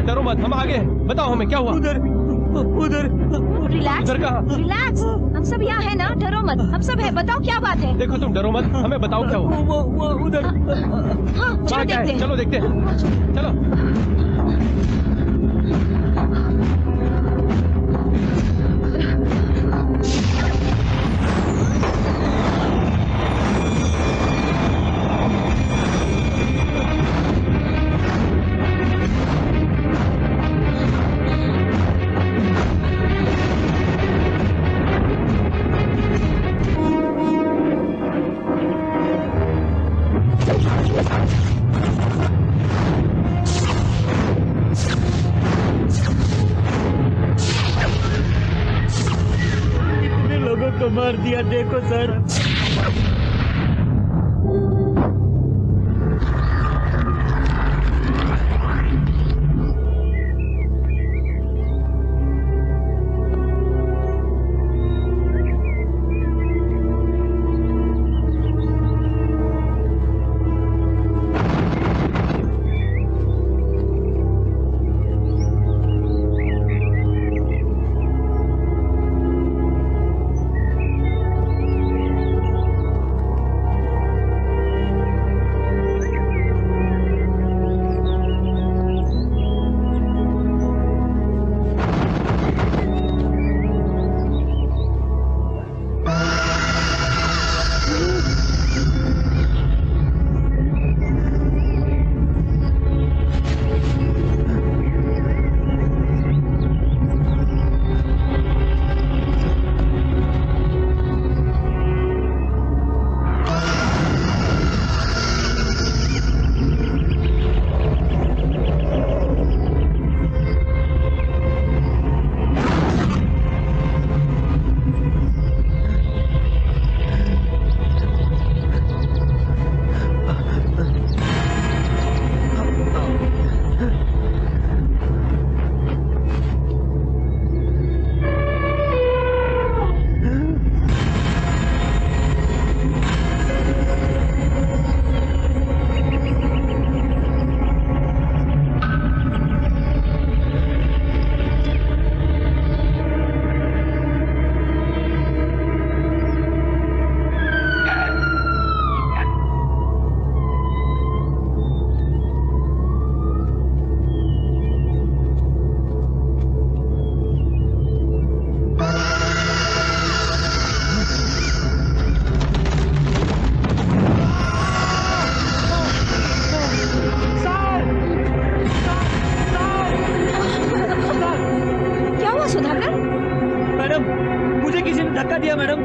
डरो मत, हम आगे हैं। बताओ हमें क्या हुआ? उधर उधर। रिलैक्स, उधर कहाँ? रिलैक्स, हम सब यहाँ है ना, डरो मत, हम सब है। बताओ क्या बात है? देखो तुम डरो मत, हमें बताओ क्या हुआ? वो उधर। हाँ, चलो देखते हैं। चलो देखते हैं, चलो। मार दिया, देखो सर।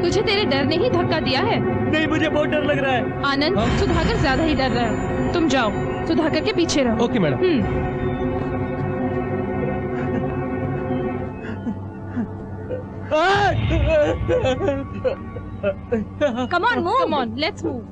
तुझे तेरे डर ने ही धक्का दिया है। नहीं, मुझे बहुत डर लग रहा है। आनंद, सुधाकर ज्यादा ही डर रहा है। तुम जाओ, सुधाकर के पीछे रहो। Okay madam. Come on move. Come on, let's move.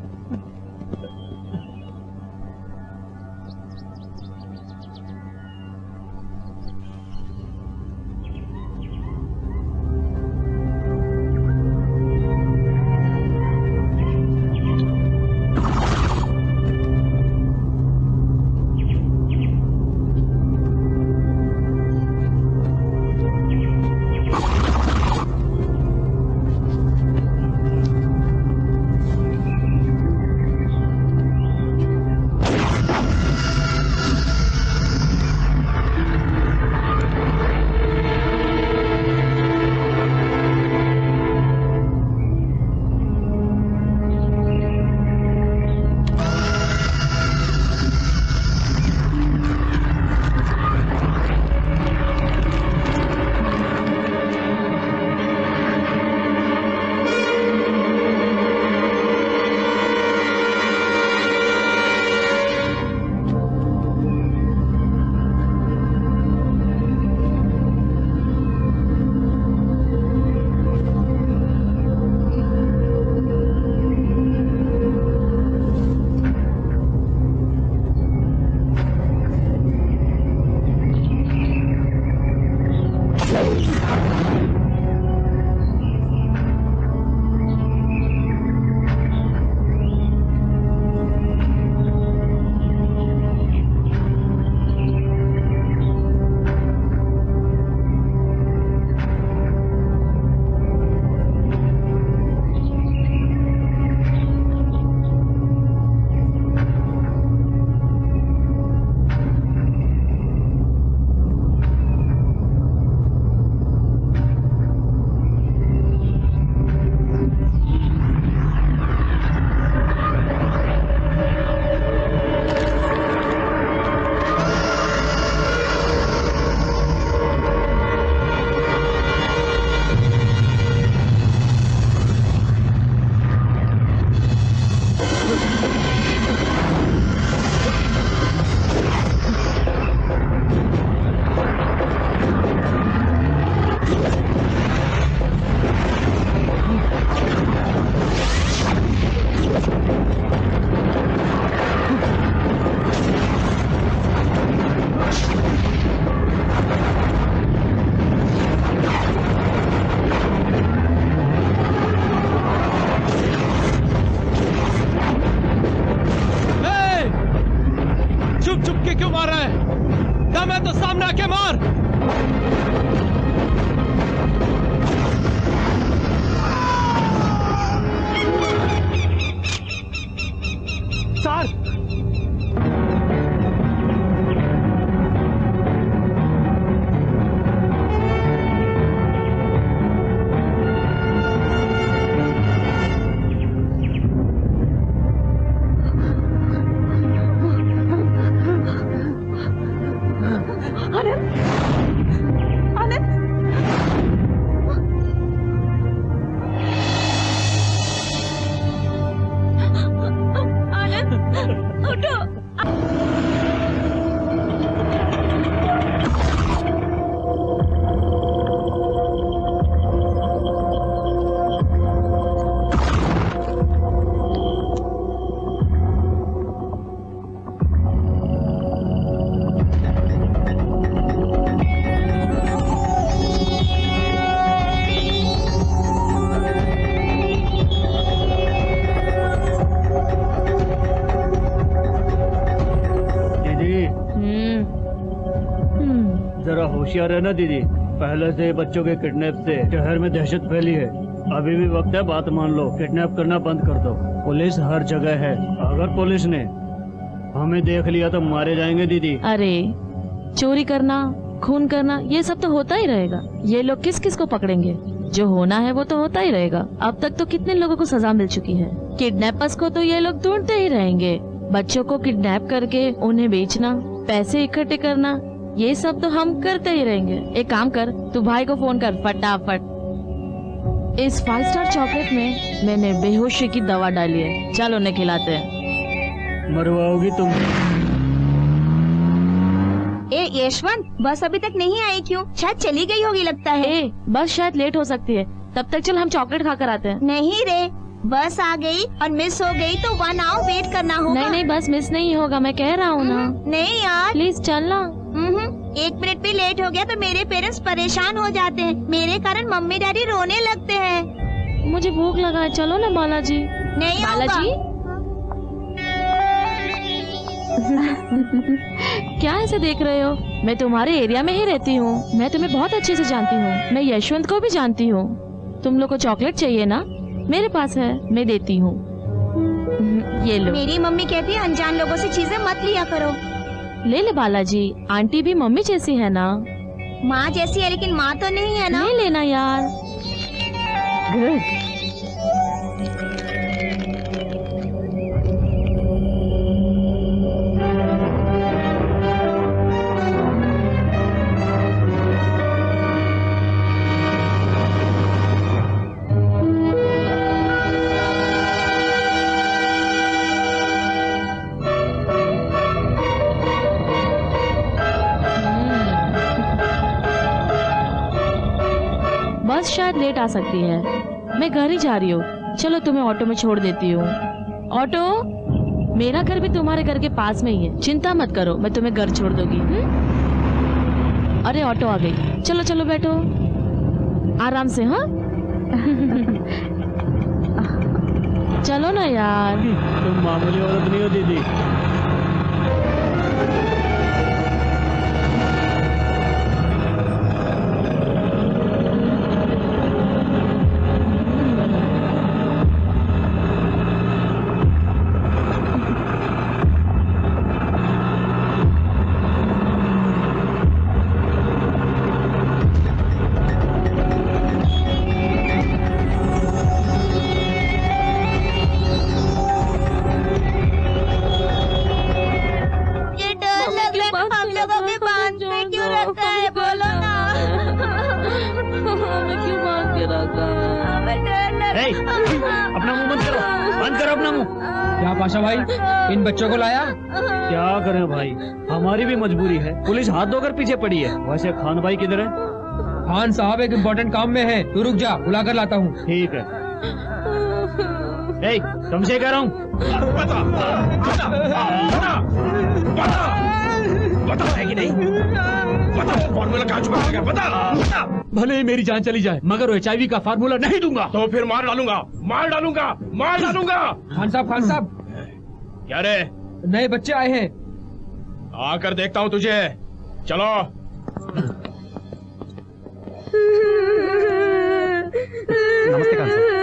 जरा होशियार रहना दीदी, पहले से बच्चों के किडनैप से शहर में दहशत फैली है। अभी भी वक्त है, बात मान लो, किडनैप करना बंद कर दो। पुलिस हर जगह है, अगर पुलिस ने हमें देख लिया तो मारे जाएंगे दीदी। अरे चोरी करना, खून करना, ये सब तो होता ही रहेगा। ये लोग किस किस को पकड़ेंगे? जो होना है वो तो होता ही रहेगा। अब तक तो कितने लोगों को सजा मिल चुकी है। किडनैपर्स को तो ये लोग ढूंढते ही रहेंगे। बच्चों को किडनैप करके उन्हें बेचना, पैसे इकट्ठे करना, ये सब तो हम करते ही रहेंगे। एक काम कर, तू भाई को फोन कर फटाफट। इस 5 स्टार चॉकलेट में मैंने बेहोशी की दवा डाली है। चलो उन्हें खिलाते हैं। मरवाओगी तुम। ए यशवंत, बस अभी तक नहीं आई क्यों? शायद चली गई होगी लगता है। ए, बस शायद लेट हो सकती है, तब तक चल हम चॉकलेट खाकर आते हैं। नहीं रे, बस आ गई और मिस हो गई तो 1 आवर वेट करना होगा। नहीं नहीं, बस मिस नहीं होगा, मैं कह रहा हूँ ना। नहीं यार, प्लीज चलना। 1 मिनट भी लेट हो गया तो मेरे पेरेंट्स परेशान हो जाते हैं। मेरे कारण मम्मी डैडी रोने लगते हैं। मुझे भूख लगा है, चलो ना बालाजी। नहीं बालाजी क्या ऐसे देख रहे हो? मैं तुम्हारे एरिया में ही रहती हूँ, मैं तुम्हें बहुत अच्छे से जानती हूँ। मैं यशवंत को भी जानती हूँ। तुम लोग को चॉकलेट चाहिए ना? मेरे पास है, मैं देती हूँ। ये लो। मेरी मम्मी कहती है अनजान लोगों से चीजें मत लिया करो। ले ले बालाजी, आंटी भी मम्मी जैसी है ना। माँ जैसी है लेकिन माँ तो नहीं है ना। नहीं लेना यार। गुड। बस शायद लेट आ सकती है, मैं घर ही जा रही हूँ। चलो तुम्हें ऑटो में छोड़ देती हूँ। ऑटो, मेरा घर भी तुम्हारे घर के पास में ही है, चिंता मत करो, मैं तुम्हें घर छोड़ दूंगी। अरे ऑटो आ गई, चलो चलो बैठो आराम से। हाँ चलो ना यार। तुम मामूली औरत नहीं हो दीदी। अपना मुंह बंद करो, बंद करो अपना मुंह। क्या पाशा भाई, इन बच्चों को लाया? क्या करें भाई, हमारी भी मजबूरी है। पुलिस हाथ धोकर पीछे पड़ी है। वैसे खान भाई किधर है? खान साहब एक इम्पोर्टेंट काम में है, तू रुक जा, बुला कर लाता हूँ। ठीक है। तुमसे कह रहा हूँ, पता है कि नहीं? पता फॉर्मूला कहाँ छुपा है? पता? भले ही मेरी जान चली जाए मगर HIV का फार्मूला नहीं दूंगा। तो फिर मार डालूंगा, मार डालूंगा, मार डालूंगा। खान साहब क्या रे? नए बच्चे आए हैं। आकर देखता हूँ तुझे। चलो। नमस्ते खान साहब।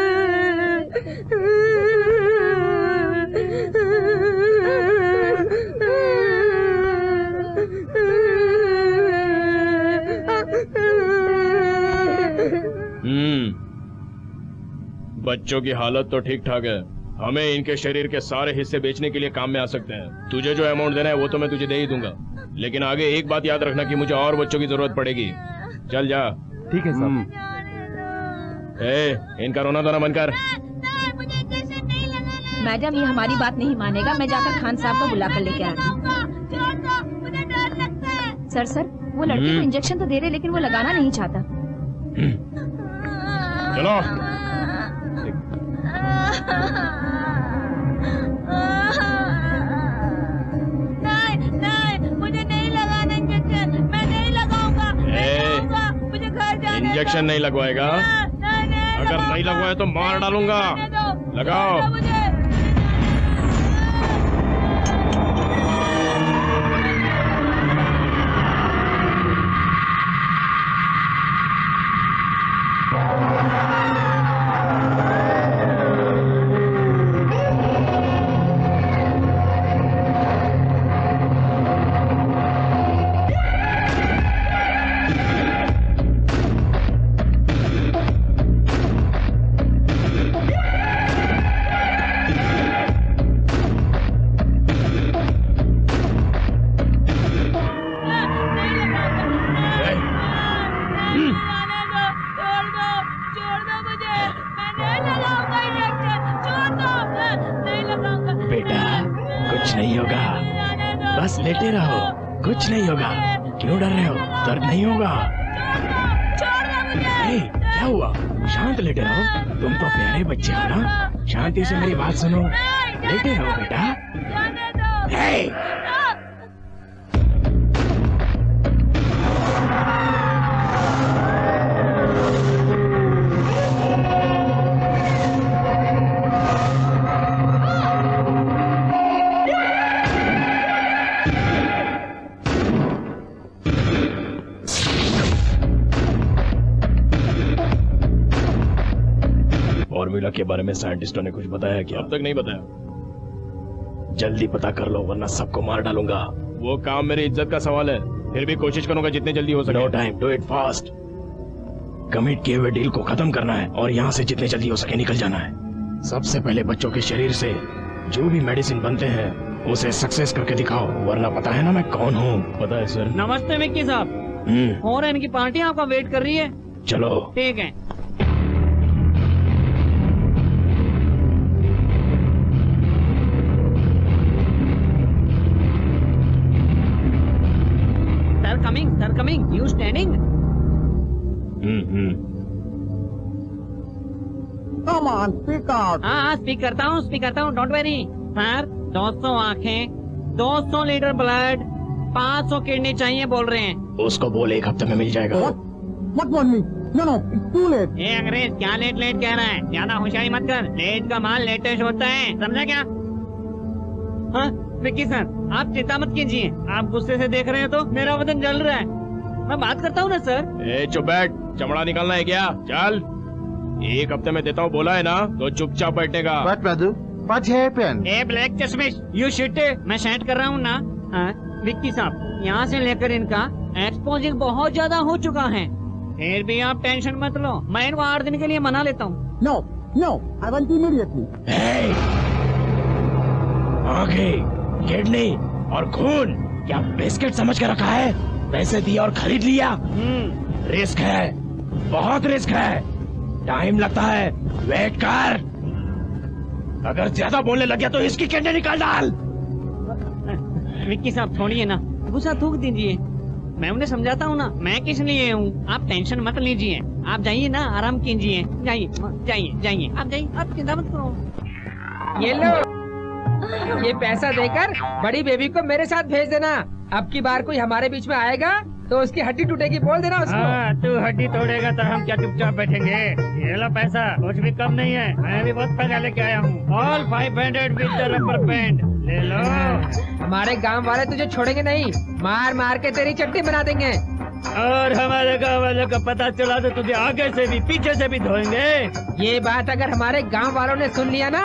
बच्चों की हालत तो ठीक ठाक है। हमें इनके शरीर के सारे हिस्से बेचने के लिए काम में आ सकते हैं। तुझे जो अमाउंट देना है वो तो मैं तुझे दे ही दूंगा, लेकिन आगे एक बात याद रखना कि मुझे और बच्चों की जरूरत पड़ेगी। चल जा। ठीक है साहब। इनका रोना धोना बंद कर। मैडम, ये हमारी बात नहीं मानेगा। मैं जाकर खान साहब को बुला कर लेके आती हूँ। सर, वो लड़के को इंजेक्शन तो दे रहे लेकिन वो लगाना नहीं चाहता। चलो। नहीं, मुझे नहीं लगाना इंजेक्शन। मैं नहीं लगाऊंगा। मुझे घर जाने। इंजेक्शन नहीं लगवाएगा? अगर नहीं लगवाए तो मार डालूंगा। लगाओ। बस लेटे रहो, कुछ नहीं होगा। क्यों डर रहे हो? दर्द नहीं होगा। क्या हुआ? शांत लेटे रहो, तुम तो प्यारे बच्चे हो ना। शांति से मेरी बात सुनो, लेटे रहो बेटा। फॉर्मूला के बारे में साइंटिस्टों ने कुछ बताया क्या? अब तक नहीं बताया। जल्दी पता कर लो वरना सबको मार डालूंगा। वो काम मेरी इज्जत का सवाल है, फिर भी कोशिश करूंगा जितने जल्दी हो सके। No time, do it fast. Commit किए हुए डील को खत्म करना है और यहाँ से जितने जल्दी हो सके निकल जाना है। सबसे पहले बच्चों के शरीर से जो भी मेडिसिन बनते हैं उसे सक्सेस करके दिखाओ, वरना पता है ना मैं कौन हूँ। पता है सर। नमस्ते मिक्की साहब। और इनकी पार्टी आपका वेट कर रही है। चलो ठीक है। Sir coming. You standing? Come on, speak out. हाँ, स्पीक करता हूँ, डोंट वेरी। सर, 200 आँखें, 200 लीटर ब्लड, 500 किडनी चाहिए बोल रहे हैं। उसको बोल 1 हफ्ते में मिल जाएगा। What want me? No, it's too late. ए अंग्रेज, क्या लेट कह रहा है? ज्यादा होशियारी मत कर। लेट का माल लेटेस्ट होता है, समझा क्या? हाँ, विक्की सर, आप चिंता मत कीजिए। आप गुस्से से देख रहे हैं तो मेरा बदन जल रहा है। मैं बात करता हूँ ना सर। ए चुप बैठ, चमड़ा निकालना है क्या? चल, 1 हफ्ते में देता हूँ बोला है ना, तो चुपचाप बैठने का। What, Madhu? What happened? ए ब्लैक चश्मिश, यू शिट। मैं सेट कर रहा हूँ ना। हाँ, विक्की साहब, यहाँ से लेकर इनका एक्सपोजिंग बहुत ज्यादा हो चुका है। फिर भी आप टेंशन मत लो, मैं इनको 8 दिन के लिए मना लेता हूँ। No, I want immediately. आंखें, किडनी और खून क्या बिस्किट समझ के रखा है? पैसे दिए और खरीद लिया। रिस्क है, बहुत रिस्क है, टाइम लगता है, वेट कर। अगर ज्यादा बोलने लग गया तो इसकी किडनी निकाल डाल। विक्की साहब छोड़िए ना, गुस्सा थूक दीजिए। मैं उन्हें समझाता हूँ ना, मैं किस लिए हूँ। आप टेंशन मत लीजिए, आप जाइए ना, आराम कीजिए। जाइए आप जाइए, आप चिंता मत करो। ये लो, ये पैसा देकर बड़ी बेबी को मेरे साथ भेज देना। अब की बार कोई हमारे बीच में आएगा तो उसकी हड्डी टूटेगी, बोल देना उसको। हाँ, तू हड्डी तोड़ेगा तो हम क्या चुपचाप बैठेंगे? ये लो पैसा, कुछ भी कम नहीं है। मैं भी बहुत पैसा लेके आया हूँ। All 500 with the rubber band, ले लो। हमारे गांव वाले तुझे छोड़ेंगे नहीं, मार मार के तेरी चट्टी बना देंगे। और हमारे गाँव वालों का पता चला तो तुझे आगे से भी पीछे से भी धोएंगे। ये बात अगर हमारे गांव वालों ने सुन लिया ना,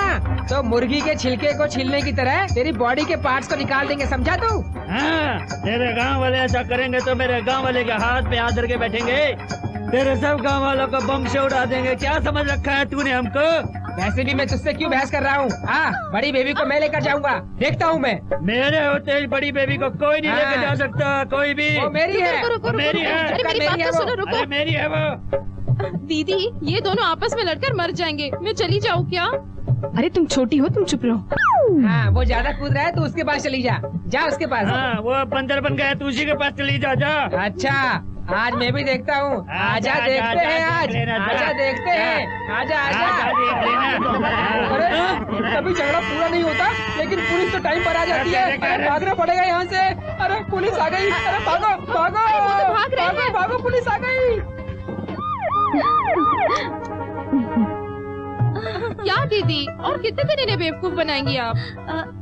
तो मुर्गी के छिलके को छीलने की तरह तेरी बॉडी के पार्ट्स को निकाल देंगे, समझा तू? हाँ, तेरे गांव वाले ऐसा करेंगे तो मेरे गांव वाले के हाथ पे हाथ धर के बैठेंगे। तेरे सब गांव वालों को बम से उड़ा देंगे। क्या समझ रखा है तूने हमको? वैसे भी मैं तुझसे क्यों बहस कर रहा हूँ? हाँ, बड़ी बेबी को मैं लेकर जाऊंगा, देखता हूँ मैं। मेरे होते ही बड़ी बेबी को कोई नहीं लेकर जा सकता, कोई भी। वो मेरी है, मेरी है, अरे मेरी बात तो सुनो, रुको। अरे मेरी है वो। दीदी, ये दोनों आपस में लड़कर मर जाएंगे। मैं चली जाऊँ क्या? अरे तुम छोटी हो, तुम चुप रहो। हाँ, वो ज्यादा कूद रहा है तो उसके पास चली जा उसके पास। हाँ, वो बंदर बन गया, तू उसी के पास चली जा। अच्छा, आज मैं भी देखता हूँ। आजा देखते हैं, आजा देखते हैं। आजा। अरे कभी झगड़ा पूरा नहीं होता, लेकिन पुलिस तो टाइम पर आ जाती है। अरे भागना पड़ेगा यहाँ से। अरे पुलिस आ गई, अरे भागो भागो, पुलिस आ गई। क्या दीदी, और कितने दिन इन्हें बेवकूफ बनाएंगी आप?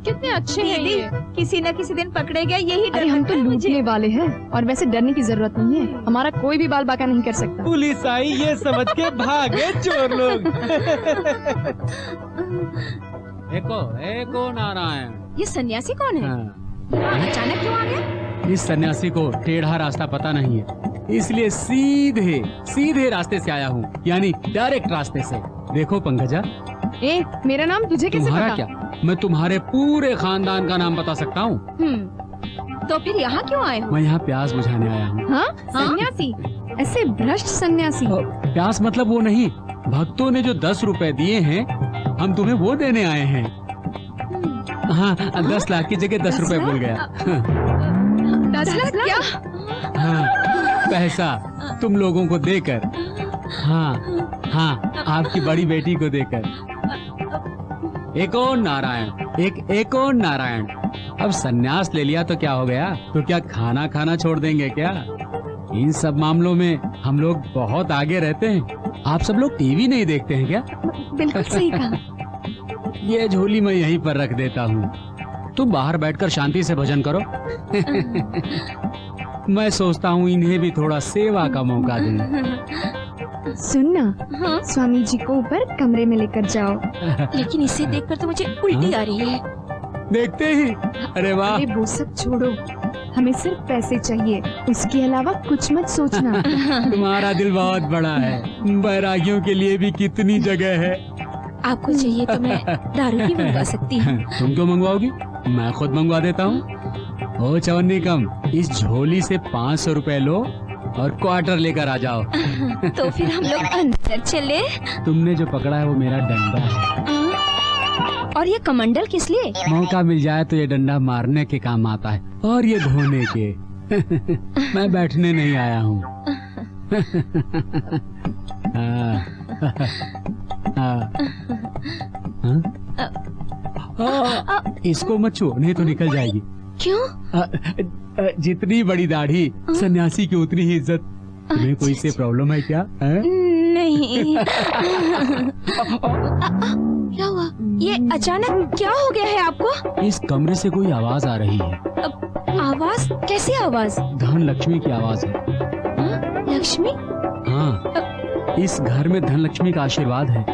कितने अच्छे हैं ये। किसी न किसी दिन पकड़े गए, यही अरे हम तो लूटने वाले हैं, और वैसे डरने की जरूरत नहीं है। हमारा कोई भी बाल बाका नहीं कर सकता। पुलिस आई ये समझ के भागे चोर लोग। देखो नारायण, ये सन्यासी कौन है? अचानक क्यों आ गया? इस सन्यासी को टेढ़ा रास्ता पता नहीं है, इसलिए सीधे रास्ते से आया हूँ, यानी डायरेक्ट रास्ते से। देखो पंकजा, मेरा नाम तुझे कैसे तुम्हारा पता? क्या? मैं तुम्हारे पूरे खानदान का नाम बता सकता हूँ। तो फिर यहाँ क्यों आए हो? मैं यहाँ प्यास बुझाने आया हूँ। हाँ? सन्यासी? ऐसे भ्रष्ट सन्यासी? प्यास मतलब वो नहीं, भक्तों ने जो 10 रुपए दिए हैं, हम तुम्हें वो देने आए हैं। हाँ 10 लाख की जगह 10 रुपए भूल गया। 10 लाख क्या? हाँ पैसा तुम लोगों को देकर, हाँ हाँ आपकी बड़ी बेटी को देकर। एक और नारायण, एक और नारायण। अब सन्यास ले लिया तो क्या हो गया? तो क्या खाना खाना छोड़ देंगे क्या? इन सब मामलों में हम लोग बहुत आगे रहते हैं। आप सब लोग टीवी नहीं देखते हैं क्या? बिल्कुल सही कहा। ये झोली मैं यहीं पर रख देता हूँ, तुम बाहर बैठकर शांति से भजन करो। मैं सोचता हूँ इन्हें भी थोड़ा सेवा का मौका दूं। सुनना, स्वामी जी को ऊपर कमरे में लेकर जाओ। लेकिन इसे देखकर तो मुझे उल्टी आ रही है। देखते ही, अरे वाह। अरे वो सब छोड़ो, हमें सिर्फ पैसे चाहिए, उसके अलावा कुछ मत सोचना। तुम्हारा दिल बहुत बड़ा है, बैरागियों के लिए भी कितनी जगह है। आपको चाहिए तो मैं दारू भी मंगवा सकती हूँ। तुम क्यों मंगवाओगी? मैं खुद मंगवा देता हूँ। ओ चवन्नी कम, इस झोली से 500 रुपए लो और क्वार्टर लेकर आ जाओ। तो फिर हम लोग अंदर चले। तुमने जो पकड़ा है वो मेरा डंडा है। और ये कमंडल किस लिए? मौका मिल जाए तो ये डंडा मारने के काम आता है और ये धोने के। मैं बैठने नहीं आया हूँ। इसको मत छुओ, नहीं तो निकल जाएगी। क्यों? जितनी बड़ी दाढ़ी सन्यासी की उतनी ही इज्जत। तुम्हें कोई से प्रॉब्लम है क्या? नहीं। क्या हुआ? ये अचानक क्या हो गया है आपको? इस कमरे से कोई आवाज आ रही है। आवाज? कैसी आवाज? धन लक्ष्मी की आवाज है। लक्ष्मी? हाँ, इस घर में धन लक्ष्मी का आशीर्वाद है।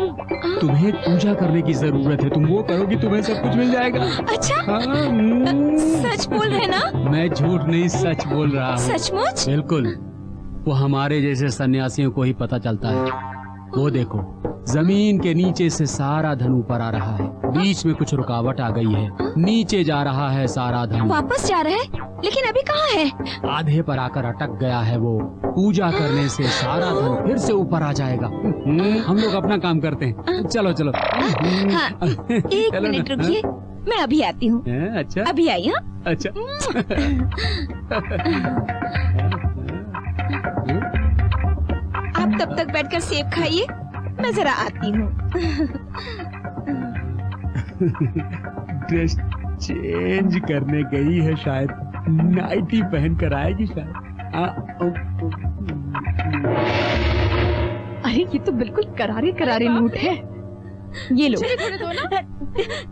तुम्हें पूजा करने की जरूरत है, तुम वो करोगी तुम्हें सब कुछ मिल जाएगा। अच्छा? हाँ, सच बोल रहे ना? मैं झूठ नहीं सच बोल रहा हूँ। सचमुच? बिल्कुल, वो हमारे जैसे सन्यासियों को ही पता चलता है। वो देखो, जमीन के नीचे से सारा धन ऊपर आ रहा है, बीच में कुछ रुकावट आ गई है, नीचे जा रहा है सारा धन। वापस जा रहा है? लेकिन अभी कहाँ है? आधे पर आकर अटक गया है वो। पूजा करने से सारा धन फिर से ऊपर आ जाएगा। हम लोग अपना काम करते हैं। चलो चलो। हाँ, एक मिनट रुकिए, मैं अभी आती हूँ। अच्छा, अभी आई। हाँ, अच्छा। आप तब तक बैठकर सेब खाइए, मैं जरा आती हूँ। ड्रेस चेंज करने गई है शायद, नाइटी पहन कर आएगी शायद। अरे ये तो बिल्कुल करारे करारे नोट है। ये लो।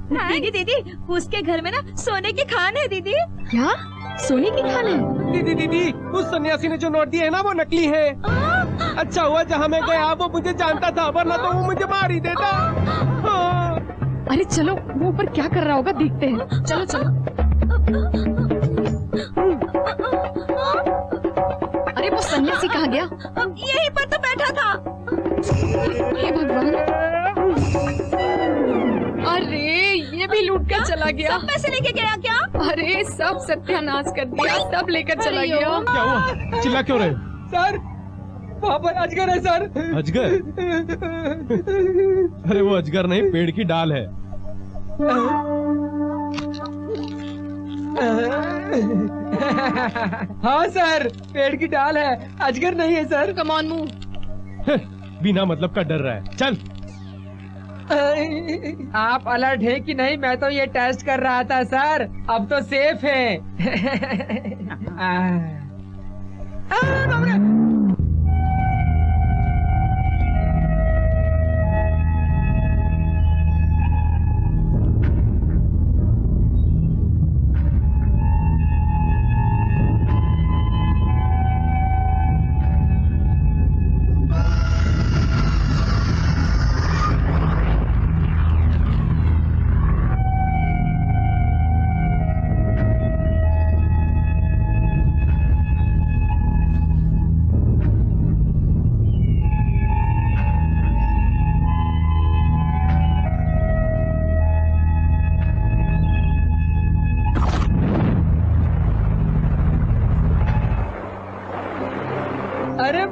दीदी दीदी, उसके घर में ना सोने की खान है। दीदी क्या? सोने की खान है? दीदी दीदी, उस सन्यासी ने जो नोट दिए है ना वो नकली है। अच्छा हुआ जहाँ मैं गया वो मुझे जानता था, वरना तो वो मुझे मार ही देता। हाँ। अरे चलो, वो ऊपर क्या कर रहा होगा देखते हैं। चलो चलो। अरे वो सन्यासी कहाँ गया? यहीं पर तो बैठा था। हे भगवान, अरे ये भी लूट कर चला गया। सब पैसे लेके गया क्या? अरे सब सत्यानाश कर दिया, सब लेकर चला गया। क्या हुआ? चिल्ला क्यों रहे? सर, वहाँ पर अजगर है सर। अजगर? अरे वो अजगर नहीं, पेड़ की डाल है। हाँ सर, पेड़ की डाल है, अजगर नहीं है सर। Come on move. बिना मतलब का डर रहा है, चल। आप अलर्ट है कि नहीं? मैं तो ये टेस्ट कर रहा था सर, अब तो सेफ है।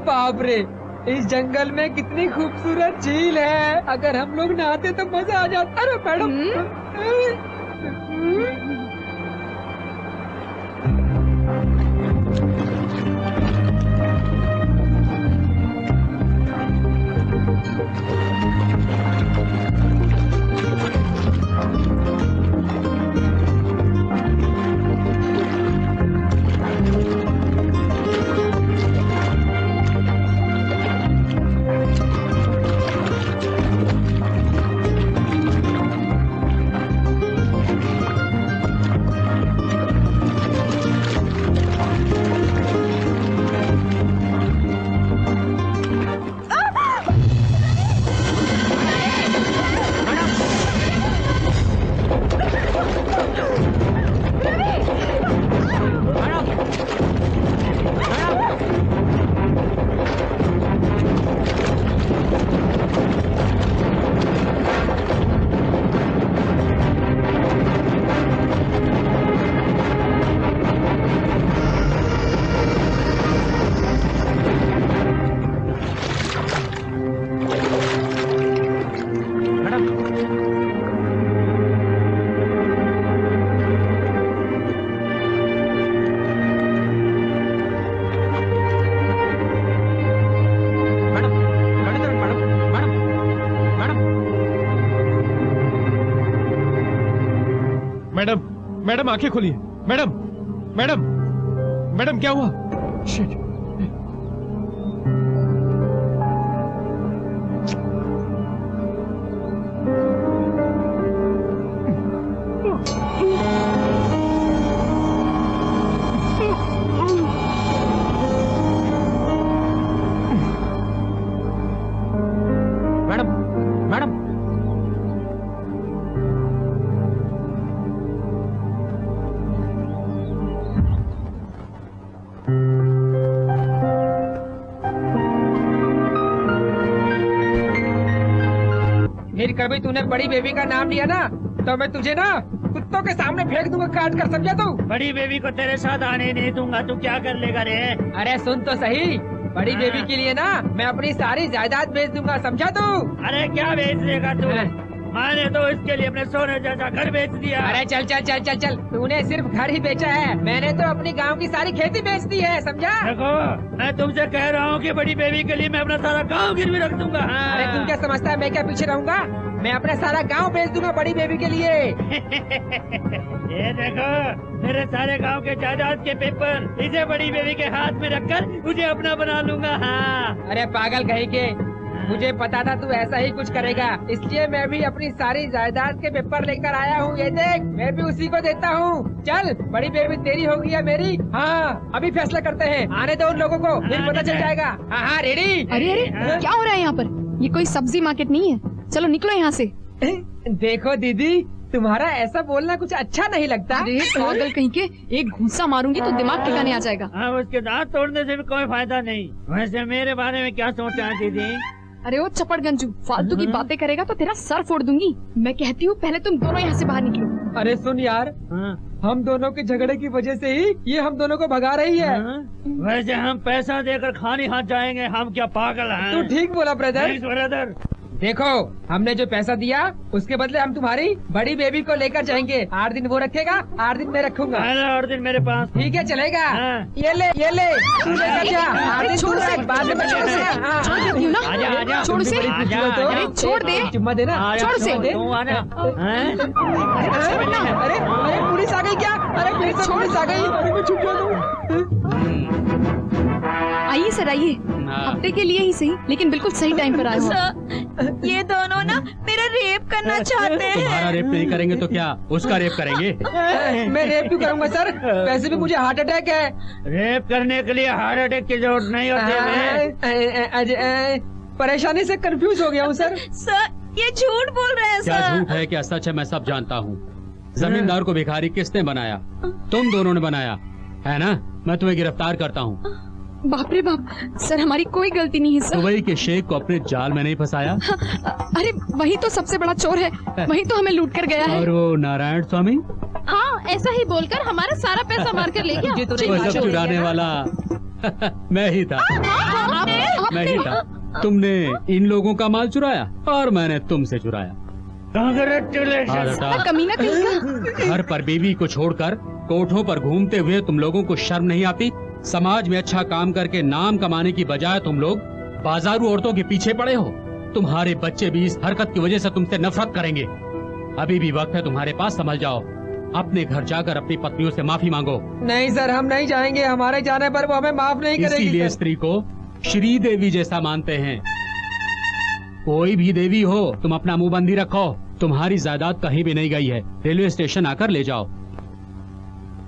बाप रे, इस जंगल में कितनी खूबसूरत झील है। अगर हम लोग नहाते तो मजा आ जाता। अरे मैडम, मैडम मैडम आंखें खोलिए। मैडम मैडम मैडम क्या हुआ? शिट। मैडम मैडम मेरी कभी तूने बड़ी बेबी का नाम लिया ना तो मैं तुझे ना कुत्तों के सामने फेंक दूंगा काट कर, समझा तू? बड़ी बेबी को तेरे साथ आने नहीं दूंगा। तू क्या कर लेगा रे? अरे सुन तो सही, बड़ी बेबी के लिए ना मैं अपनी सारी जायदाद बेच दूंगा, समझा तू? अरे क्या बेच देगा तू? हाँ। मैंने तो इसके लिए अपने सोने जैसा घर बेच दिया। अरे चल चल चल चल चल, तूने सिर्फ घर ही बेचा है, मैंने तो अपनी गांव की सारी खेती बेच दी है, समझा? देखो मैं तुमसे कह रहा हूँ कि बड़ी बेबी के लिए मैं अपना सारा गांव गिरवी रख दूंगा। अरे तुम क्या समझता है मैं क्या पीछे रहूंगा? मैं अपना सारा गांव बेच दूंगा बड़ी बेबी के लिए। ये देखो मेरे सारे गांव के जायदाद के पेपर इसे बड़ी बेबी के हाथ में रखकर मुझे अपना बना लूंगा। हाँ। अरे पागल कहीं के, मुझे पता था तू ऐसा ही कुछ करेगा, इसलिए मैं भी अपनी सारी जायदाद के पेपर लेकर आया हूँ। ये देख, मैं भी उसी को देता हूँ। चल, बड़ी बेबी तेरी होगी या मेरी? हाँ, अभी फैसला करते हैं। आने दो उन लोगों को, फिर पता चल जाएगा। हाँ हाँ रेडी। अरे अरे क्या हो रहा है यहाँ पर? ये कोई सब्जी मार्केट नहीं है, चलो निकलो यहाँ से। देखो दीदी, तुम्हारा ऐसा बोलना कुछ अच्छा नहीं लगता। अरे पागल कहीं के, एक घूंसा मारूंगी तो दिमाग ठिकाने आ जाएगा। हाँ, उसके दांत तोड़ने से भी कोई फायदा नहीं। वैसे मेरे बारे में क्या सोचा है दीदी? अरे वो चपड़ गंजू, फालतू की बातें करेगा तो तेरा सर फोड़ दूंगी। मैं कहती हूँ पहले तुम दोनों यहाँ से बाहर निकलो। अरे सुन यार, हम दोनों के झगड़े की वजह से ही ये हम दोनों को भगा रही है। वैसे हम पैसा देकर खाली हाथ जाएंगे, हम क्या पागल हैं? तू ठीक बोला ब्रदर। ब्रदर देखो, हमने जो पैसा दिया उसके बदले हम तुम्हारी बड़ी बेबी को लेकर जाएंगे। 8 दिन वो रखेगा, 8 दिन मैं रखूंगा। 8 दिन मेरे पास। ठीक है, चलेगा। ये ले तू लेकर जा। 8 दिन छोड़ से, बाद में छोड़ से, छोड़ देती हूँ ना। आजा, छोड़ से, अरे छोड़ दे, चुम्मा देना। छोड़ से। अरे पुलिस आ गई क्या? अरे फिर से पुलिस आ गई। अरे मैं छुप जाऊँ। आइए सर, आइए। हफ्ते के लिए ही सही, लेकिन बिल्कुल सही टाइम पर आए हो। ये दोनों ना मेरा रेप करना चाहते हैं। तुम्हारा रेप नहीं करेंगे तो क्या उसका रेप करेंगे? मैं रेप क्यों करूंगा सर? वैसे भी मुझे हार्ट अटैक है। रेप करने के लिए हार्ट अटैक की जरूरत नहीं होती है। परेशानी से कंफ्यूज हो गया हूँ सर। सर ये झूठ बोल रहे हैं क्या सर। झूठ है क्या सच है मैं सब जानता हूँ। जमींदार को भिखारी किसने बनाया? तुम दोनों ने बनाया है ना? मैं तुम्हें गिरफ्तार करता हूँ। बाप रे बाप, सर हमारी कोई गलती नहीं है सर। दुबई के शेख को अपने जाल में नहीं फंसाया? अरे वही तो सबसे बड़ा चोर है, वही तो हमें लूट कर गया है। और वो नारायण स्वामी? हाँ, ऐसा ही बोलकर हमारा सारा पैसा मार कर ले गया। वो सब चुराने वाला मैं ही था। मैं ही था। तुमने इन लोगों का माल चुराया और मैंने तुमसे चुराया। हाथ हटा। कमीना कहीं का। घर पर बीवी को छोड़कर कोठों पर घूमते हुए तुम लोगों को शर्म नहीं आती? समाज में अच्छा काम करके नाम कमाने की बजाय तुम लोग बाजारू औरतों के पीछे पड़े हो। तुम्हारे बच्चे भी इस हरकत की वजह से तुमसे नफरत करेंगे। अभी भी वक्त है तुम्हारे पास, संभल जाओ। अपने घर जाकर अपनी पत्नियों से माफी मांगो। नहीं सर, हम नहीं जाएंगे। हमारे जाने पर वो हमें माफ नहीं करेगी इसीलिए सर। स्त्री को श्री देवी जैसा मानते हैं। कोई भी देवी हो, तुम अपना मुंह बंदी रखो। तुम्हारी जायदाद कहीं भी नहीं गई है, रेलवे स्टेशन आकर ले जाओ।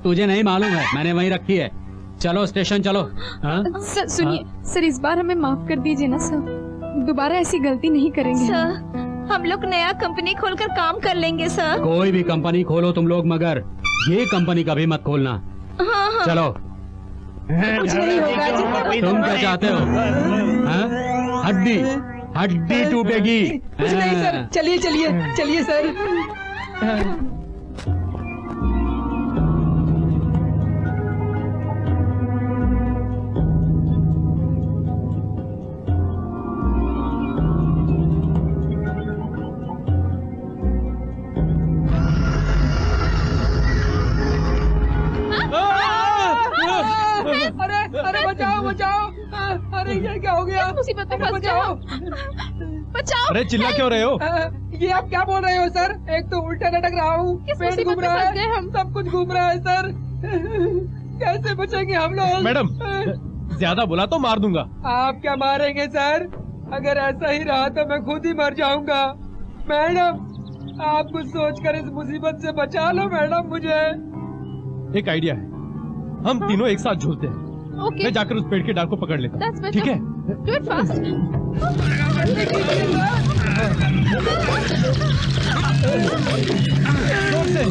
तुझे नहीं मालूम है, मैंने वहीं रखी है। चलो स्टेशन चलो। हाँ? सर सुनिए, सर इस बार हमें माफ कर दीजिए ना सर, दोबारा ऐसी गलती नहीं करेंगे। सर हम लोग नया कंपनी खोलकर काम कर लेंगे सर। कोई भी कंपनी खोलो तुम लोग, मगर ये कंपनी कभी मत खोलना। हाँ हाँ। चलो। कुछ नहीं होगा जी। तुम क्या चाहते हो? हाँ? हड्डी हड्डी टूटेगी। कुछ नहीं सर, चलिए चलिए चलिए सर। अरे अरे बचाओ बचाओ। अरे ये क्या हो गया? मुसीबत में फंस गया। बचाओ। अरे चिल्ला क्यों रहे हो? ये आप क्या बोल रहे हो सर? एक तो उल्टा लटक रहा हूँ, किस पेट मुसीबत घूम में रहा फंस गए है, हम? सब कुछ घूम रहा है सर। कैसे बचेंगे हम लोग? मैडम, ज्यादा बोला तो मार दूंगा। आप क्या मारेंगे सर? अगर ऐसा ही रहा तो मैं खुद ही मर जाऊंगा। मैडम आप कुछ सोचकर इस मुसीबत से बचा लो मैडम मुझे। एक आइडिया है, हम तीनों एक साथ झूलते हैं। ओके, मैं जाकर उस पेड़ की डाल को पकड़ लेता That's हूँ, better. ठीक है? Do it fast. जोर से।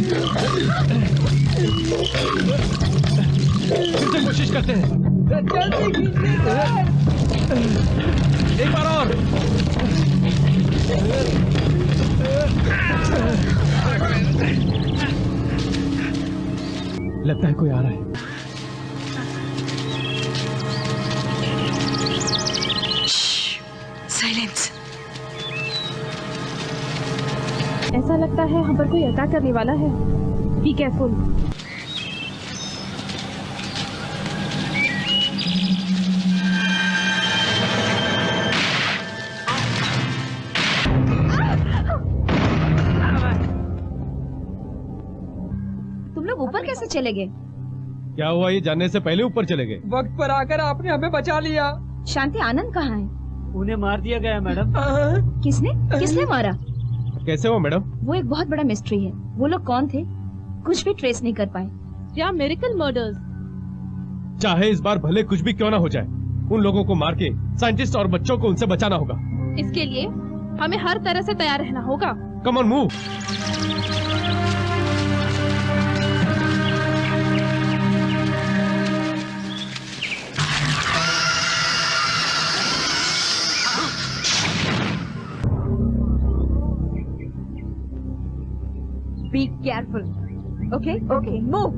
फिर से कोशिश करते हैं। जल्दी कीजिए सर। एक बार और। लगता है कोई आ रहा है। साइलेंस। ऐसा लगता है हम पर कोई अटैक करने वाला है। Be careful. तुम लोग ऊपर कैसे चले गए? क्या हुआ, ये जानने से पहले ऊपर चले गए? वक्त पर आकर आपने हमें बचा लिया। शांति आनंद कहाँ है? उन्हें मार दिया गया मैडम। किसने किसने मारा? कैसे हो मैडम? वो एक बहुत बड़ा मिस्ट्री है। वो लोग कौन थे, कुछ भी ट्रेस नहीं कर पाए। या मिरेकल मर्डर्स। चाहे इस बार भले कुछ भी क्यों ना हो जाए, उन लोगों को मार के साइंटिस्ट और बच्चों को उनसे बचाना होगा। इसके लिए हमें हर तरह से तैयार रहना होगा। Come on move. Be careful. Okay? Okay. Move.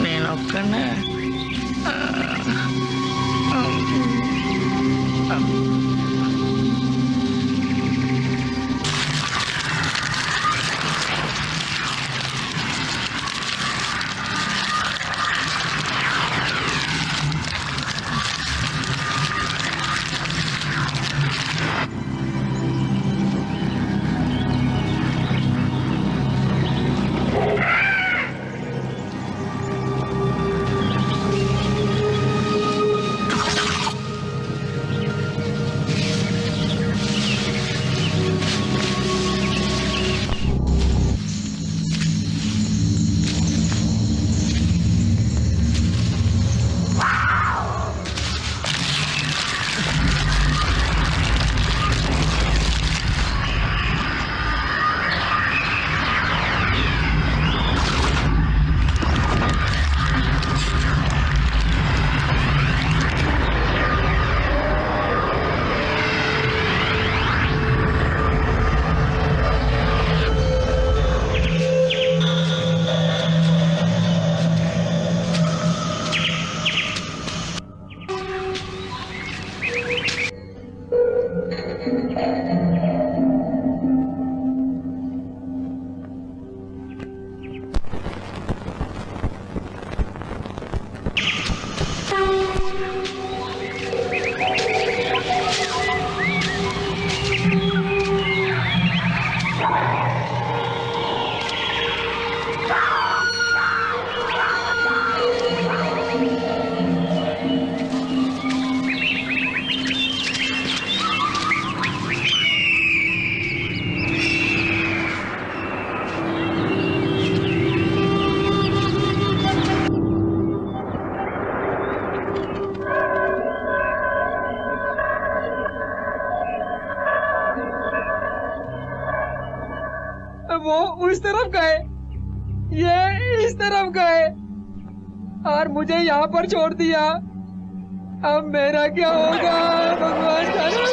నేను ఒక్కనే उस तरफ गए, ये इस तरफ गए और मुझे यहाँ पर छोड़ दिया। अब मेरा क्या होगा भगवान जाने।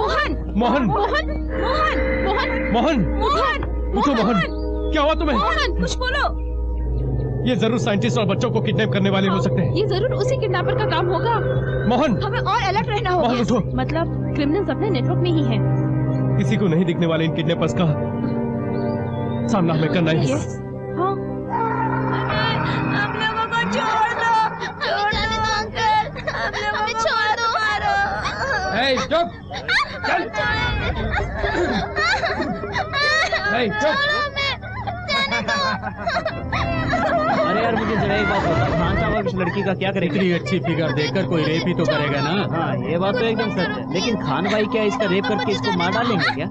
मोहन मोहन मोहन मोहन मोहन मोहन पूछो मोहन क्या हुआ तुम्हें? मोहन कुछ बोलो। ये जरूर साइंटिस्ट और बच्चों को किडनैप करने वाले हो सकते हैं। ये जरूर उसी किडनैपर का काम होगा। मोहन हमें और अलर्ट रहना होगा। मोहन उठो। मतलब क्रिमिनल्स अपने नेटवर्क में ही हैं। किसी को नहीं दिखने वाले इन किडनैपर्स का सामना हमें करना है। यस हाँ हम लोगों को छोड़ दो अंकल, हमें छोड़ दो। चुप चल। चुप। अरे यार मुझे जरा एक बात बता, खान साहब इस लड़की का क्या करेंगे? इतनी अच्छी फिगर देखकर कोई रेप ही तो करेगा ना। हाँ ये बात तो एकदम सच है, लेकिन खान भाई क्या इसका रेप करके इसको मार डालेंगे क्या?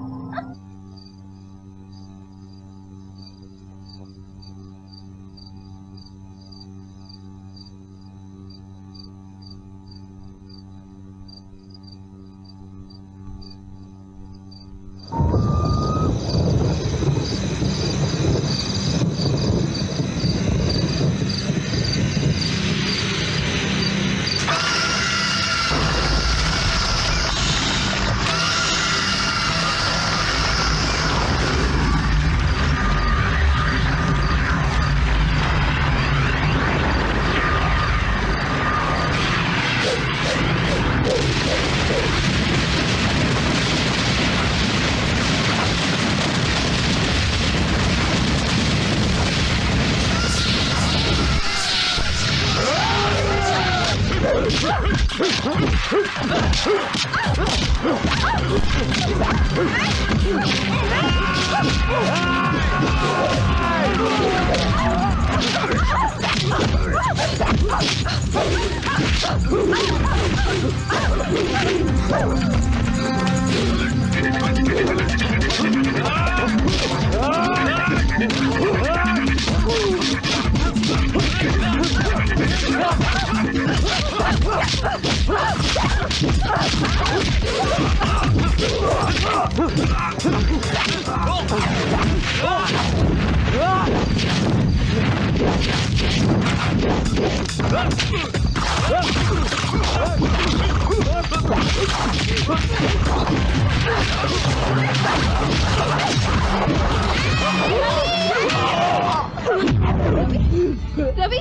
रवि,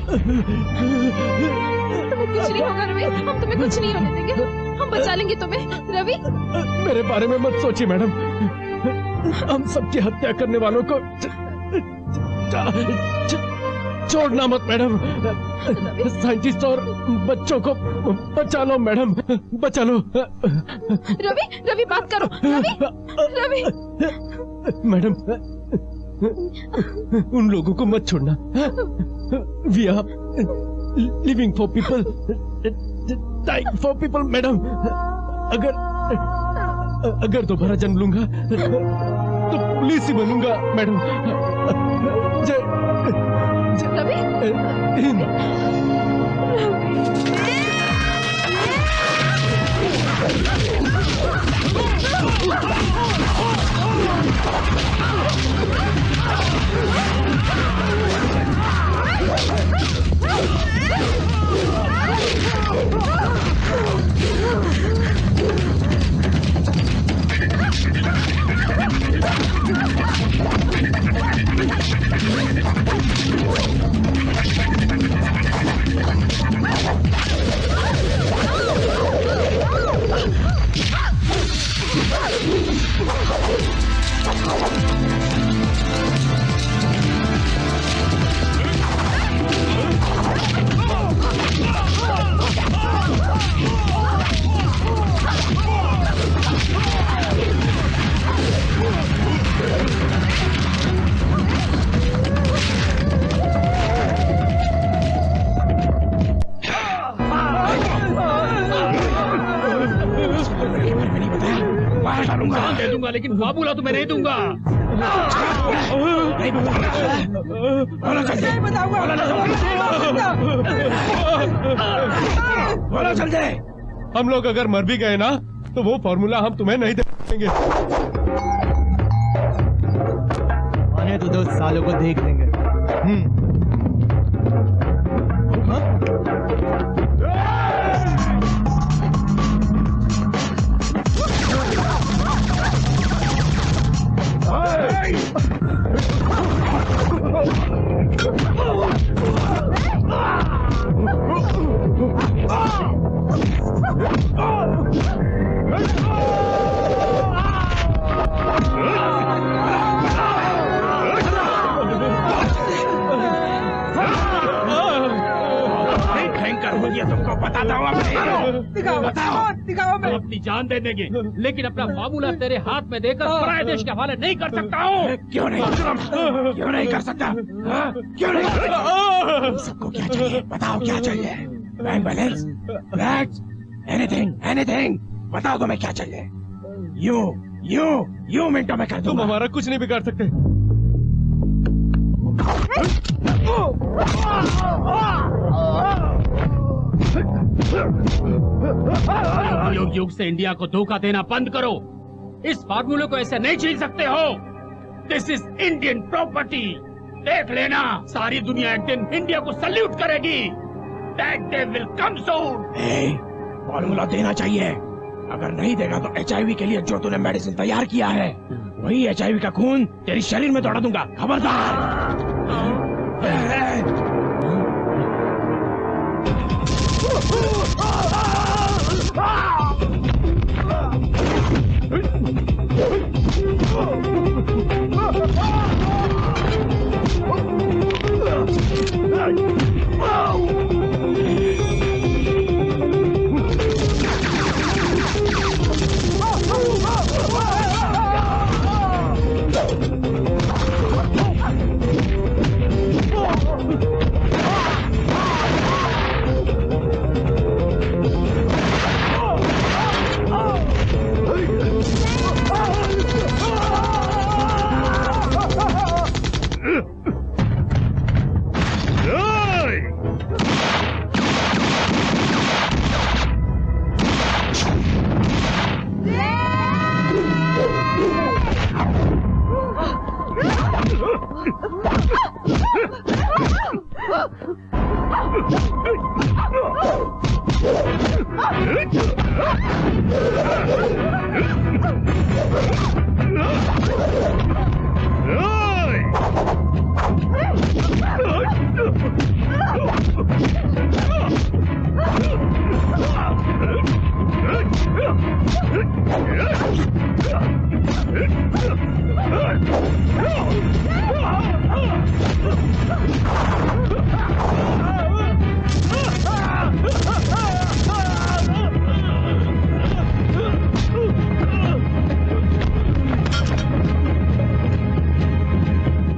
तुम्हें कुछ नहीं होगा रवि, हम तुम्हें कुछ नहीं होने देंगे, हम बचा लेंगे तुम्हें रवि। मेरे बारे में मत सोचिए मैडम, हम सबकी हत्या करने वालों को छोड़ना मत मैडम। साइंटिस्ट और बच्चों को बचा लो मैडम, बचा लो। रवि, रवि बात करो रवि, रवि। मैडम उन लोगों को मत छोड़ना। We are living for people, dying for people madam. अगर दोबारा जन्म लूंगा तो पुलिस ही बनूंगा मैडम। रवि, दे दूंगा लेकिन बाबूला तुम्हें नहीं दूंगा। हम लोग अगर मर भी गए ना तो वो फॉर्मूला हम तुम्हें नहीं देंगे। आने तो 2 सालों को देख लेंगे। जान दे देंगे, लेकिन अपना फार्मूला तेरे हाथ में देकर पराये देश के हवाले नहीं कर सकता हूँ। क्यों नहीं कर सकता? हाँ? क्यों नहीं कर सकता? सबको क्या चाहिए बताओ, क्या चाहिए? बैंक बैलेंस, फ्लैट्स, एनीथिंग बताओ तुम्हें क्या चाहिए? यूं मिनटों में कर तुम दूंगा। हमारा कुछ नहीं बिगाड़ सकते। युग से इंडिया को धोखा देना बंद करो। इस फार्मूले को ऐसे नहीं छीन सकते हो। This is Indian property. देख लेना, सारी दुनिया एक दिन इंडिया को सल्यूट करेगी। That day will come soon. Formula देना चाहिए। अगर नहीं देगा तो HIV के लिए जो तूने मेडिसिन तैयार किया है, वही HIV का खून तेरे शरीर में दौड़ा दूंगा। खबरदार।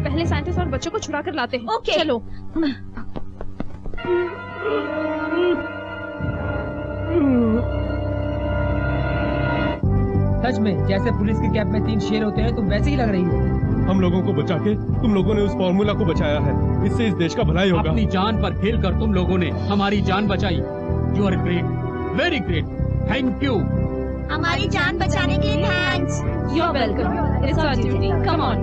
पहले साइंटिस्ट और बच्चों को छुड़ा कर लाते हैं। ओके। चलो। सच में जैसे पुलिस की कैप में 3 शेर होते हैं, तुम वैसे ही लग रही हो। हम लोगों को बचा के तुम लोगों ने उस फॉर्मूला को बचाया है। इससे इस देश का भलाई होगा। अपनी जान पर खेल कर तुम लोगों ने हमारी जान बचाई। You are great, very great. Thank you. हमारी जान बचाने के लिए thanks. You're welcome. It's our duty. Come on.